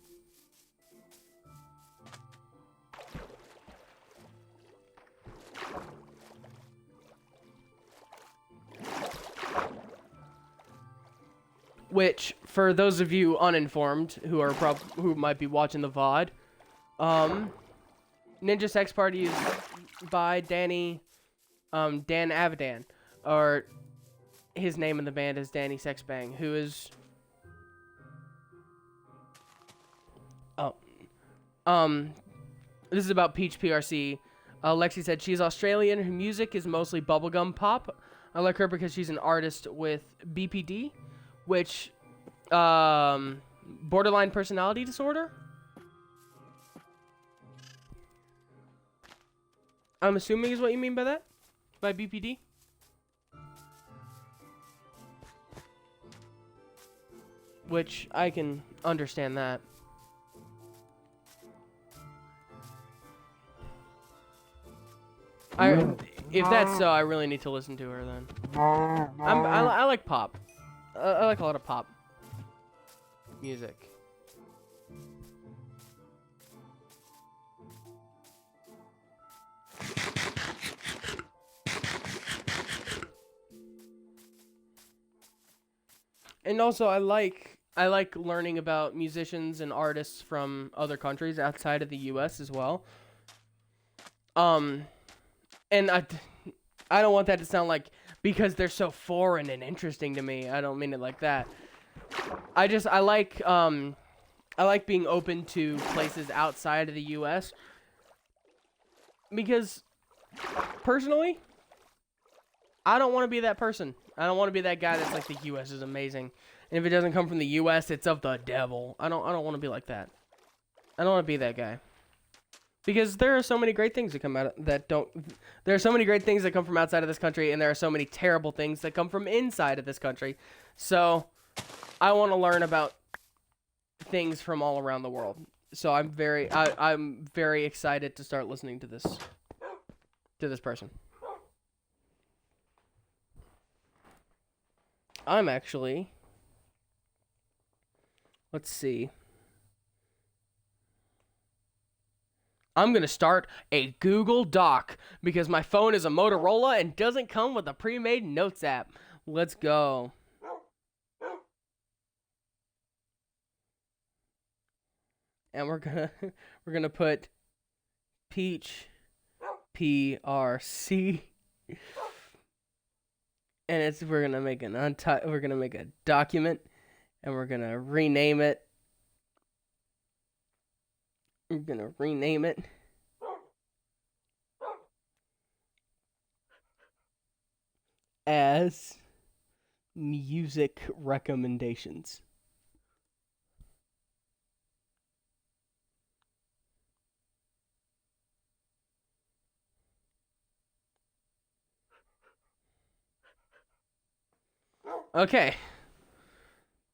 Which, for those of you uninformed who might be watching the VOD, Ninja Sex Party is by Dan Avidan, or his name in the band is Danny Sexbang, who is this is about Peach PRC. Lexi said she's Australian. Her music is mostly bubblegum pop. I like her because she's an artist with BPD, which borderline personality disorder. I'm assuming is what you mean by that? By BPD? Which I can understand that. If that's so, I really need to listen to her then. I like pop. I like a lot of pop music. And also, I like learning about musicians and artists from other countries outside of the U.S. as well. Um, and I don't want that to sound like because they're so foreign and interesting to me. I don't mean it like that. I like being open to places outside of the U.S. because personally, I don't want to be that person. I don't want to be that guy that's like the U.S. is amazing, and if it doesn't come from the U.S., it's of the devil. I don't want to be like that. I don't want to be that guy because there are so many great things that come out that don't. There are so many great things that come from outside of this country, and there are so many terrible things that come from inside of this country. So, I want to learn about things from all around the world. So I'm very excited to start listening to this person. I'm actually, let's see. I'm going to start a Google Doc because my phone is a Motorola and doesn't come with a pre-made notes app. Let's go. And we're gonna put Peach PRC, and we're gonna make a document, and we're gonna rename it. We're gonna rename it as music recommendations. Okay.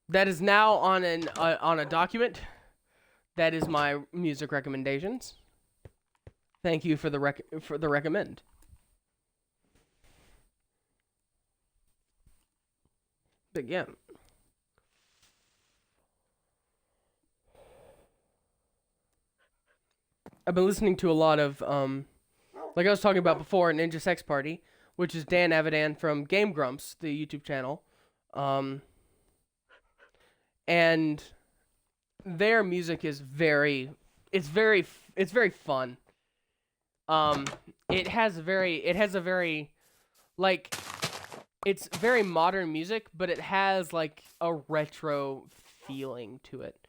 That is now on a document. That is my music recommendations. Thank you for the recommend. But yeah. I've been listening to a lot of like I was talking about before, Ninja Sex Party, which is Dan Avidan from Game Grumps, the YouTube channel. And their music is very fun. It has a very like it's very modern music, but it has like a retro feeling to it.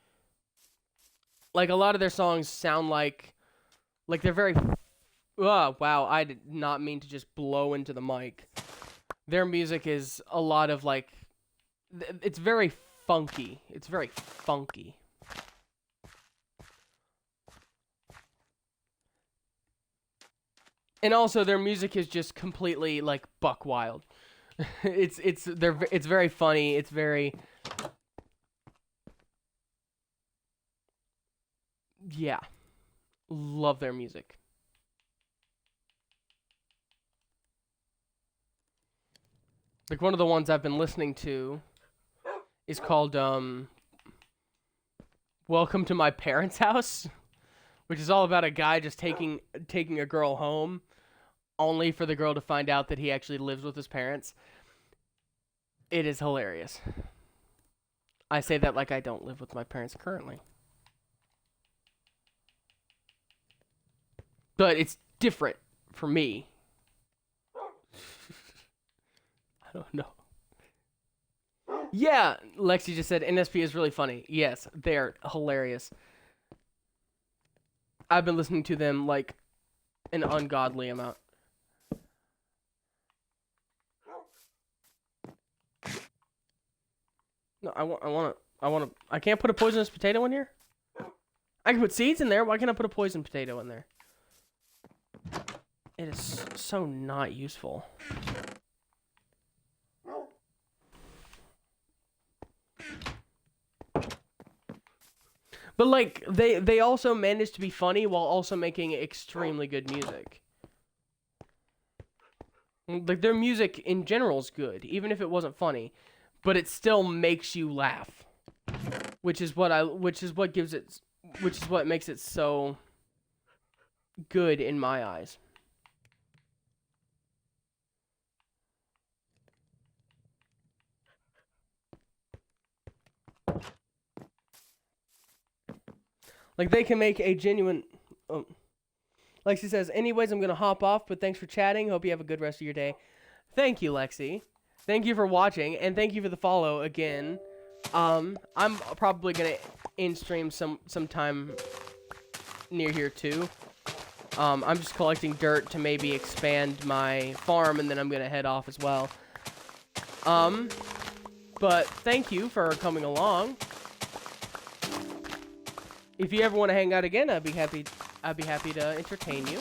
Like a lot of their songs sound like they're very oh, wow, I did not mean to just blow into the mic. Their music is a lot of like it's very funky. It's very funky. And also their music is just completely like buck wild. it's very funny. It's very yeah. Love their music. Like one of the ones I've been listening to is called Welcome to My Parents' House, which is all about a guy just taking a girl home only for the girl to find out that he actually lives with his parents. It is hilarious. I say that like I don't live with my parents currently. But it's different for me. I don't know. Yeah, Lexi just said NSP is really funny. Yes, they're hilarious. I've been listening to them like an ungodly amount. No, I can't put a poisonous potato in here? I can put seeds in there. Why can't I put a poison potato in there? It is so not useful. But like they also managed to be funny while also making extremely good music. Like their music in general is good, even if it wasn't funny, but it still makes you laugh. Which is what makes it so good in my eyes. Like, they can make a genuine... Lexi says, anyways, I'm going to hop off, but thanks for chatting. Hope you have a good rest of your day. Thank you, Lexi. Thank you for watching, and thank you for the follow again. I'm probably going to in-stream sometime near here, too. I'm just collecting dirt to maybe expand my farm, and then I'm going to head off as well. But thank you for coming along. If you ever want to hang out again, I'd be happy to entertain you.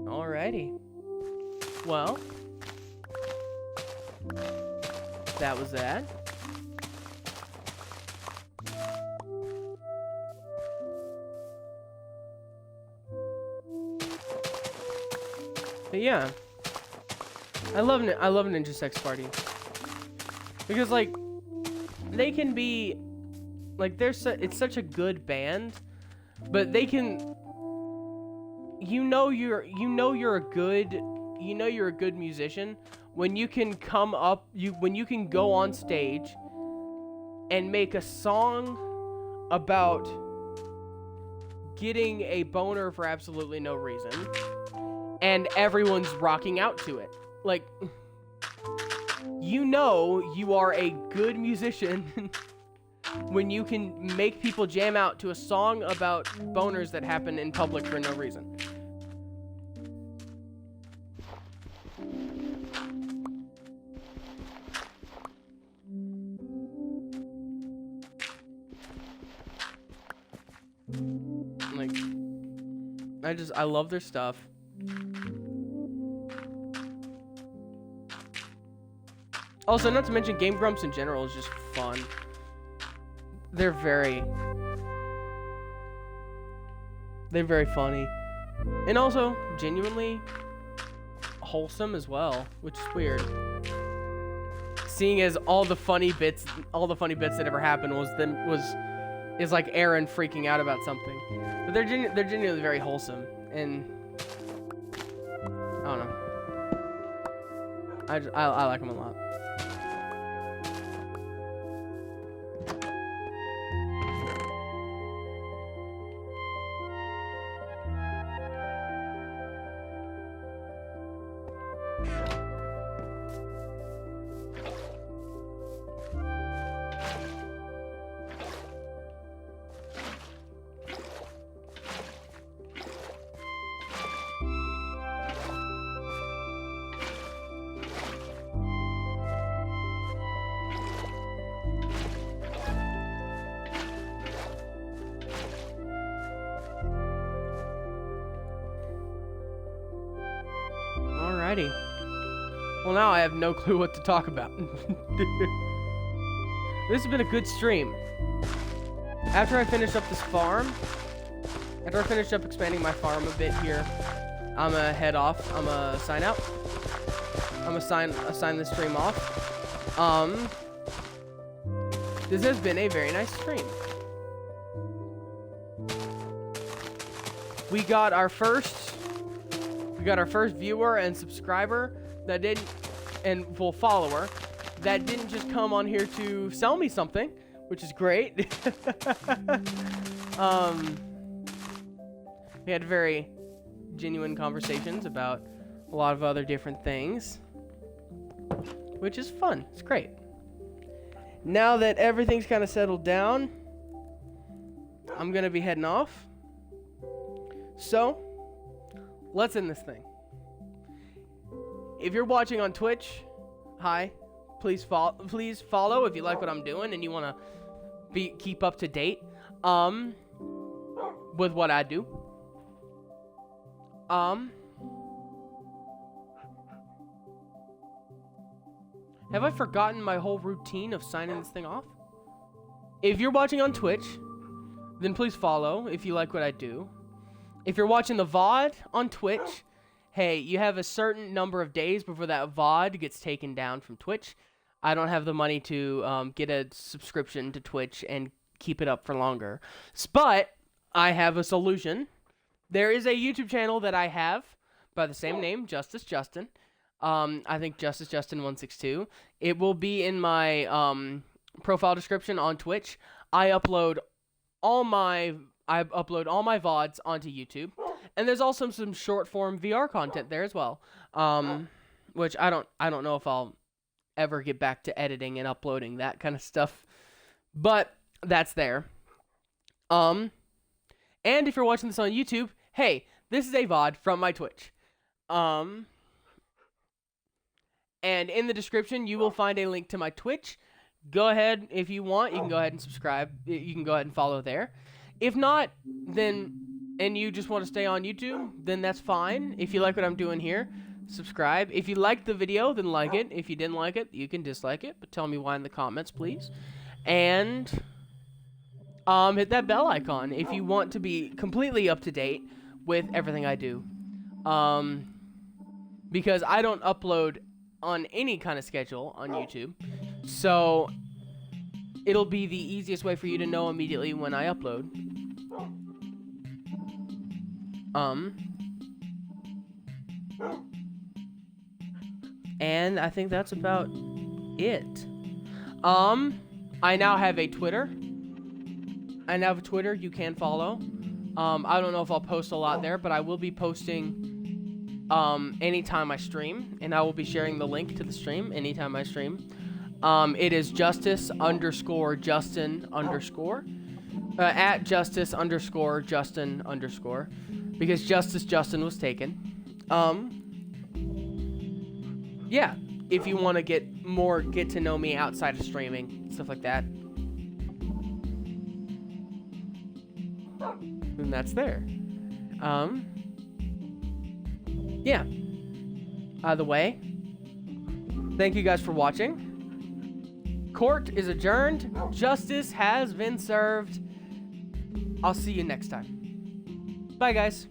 Alrighty. Well, that was that. But yeah, I love Ninja Sex Party because like they can be like it's such a good band, but they can you're a good musician when you can when you can go on stage and make a song about getting a boner for absolutely no reason. And everyone's rocking out to it. Like, you are a good musician when you can make people jam out to a song about boners that happen in public for no reason. Like, I love their stuff. Also, not to mention, Game Grumps in general is just fun. They're very funny. And also, genuinely wholesome as well, which is weird. Seeing as all the funny bits that ever happened is like Aaron freaking out about something. But they're genuinely very wholesome, and I don't know. I like them a lot. Alrighty. Well, now I have no clue what to talk about. This has been a good stream. After I finish up this farm, after I finish up expanding my farm a bit here, I'm gonna head off. I'm gonna sign out. I'm gonna assign this stream off. This has been a very nice stream. We got our first viewer and subscriber and full follower that didn't just come on here to sell me something, which is great. We had very genuine conversations about a lot of other different things, which is fun. It's great. Now that everything's kind of settled down, I'm gonna be heading off. So, let's end this thing. If you're watching on Twitch, hi. Please follow if you like what I'm doing and you want to keep up to date with what I do. Have I forgotten my whole routine of signing this thing off? If you're watching on Twitch, then please follow if you like what I do. If you're watching the VOD on Twitch, hey, you have a certain number of days before that VOD gets taken down from Twitch. I don't have the money to get a subscription to Twitch and keep it up for longer. But I have a solution. There is a YouTube channel that I have by the same name, Justice Justin. I think Justice Justin 162. It will be in my profile description on Twitch. I upload all my VODs onto YouTube, and there's also some short form VR content there as well. Which I don't know if I'll ever get back to editing and uploading that kind of stuff, but that's there. And if you're watching this on YouTube, hey, this is a VOD from my Twitch. And in the description, you will find a link to my Twitch. Go ahead, if you want, you can go ahead and subscribe. You can go ahead and follow there. If not, then, and you just want to stay on YouTube, then that's fine. If you like what I'm doing here, subscribe. If you liked the video, then like it. If you didn't like it, you can dislike it, but tell me why in the comments, please. And hit that bell icon if you want to be completely up to date with everything I do. Because I don't upload on any kind of schedule on YouTube, so it'll be the easiest way for you to know immediately when I upload. And I think that's about it. I now have a Twitter. You can follow. I don't know if I'll post a lot there, but I will be posting anytime I stream, and I will be sharing the link to the stream anytime I stream. It is justice_Justin_ at justice_Justin_ because Justice Justin was taken. Yeah, if you want to get to know me outside of streaming, stuff like that. And that's there. Yeah. Either way, thank you guys for watching. Court is adjourned. Justice has been served. I'll see you next time. Bye, guys.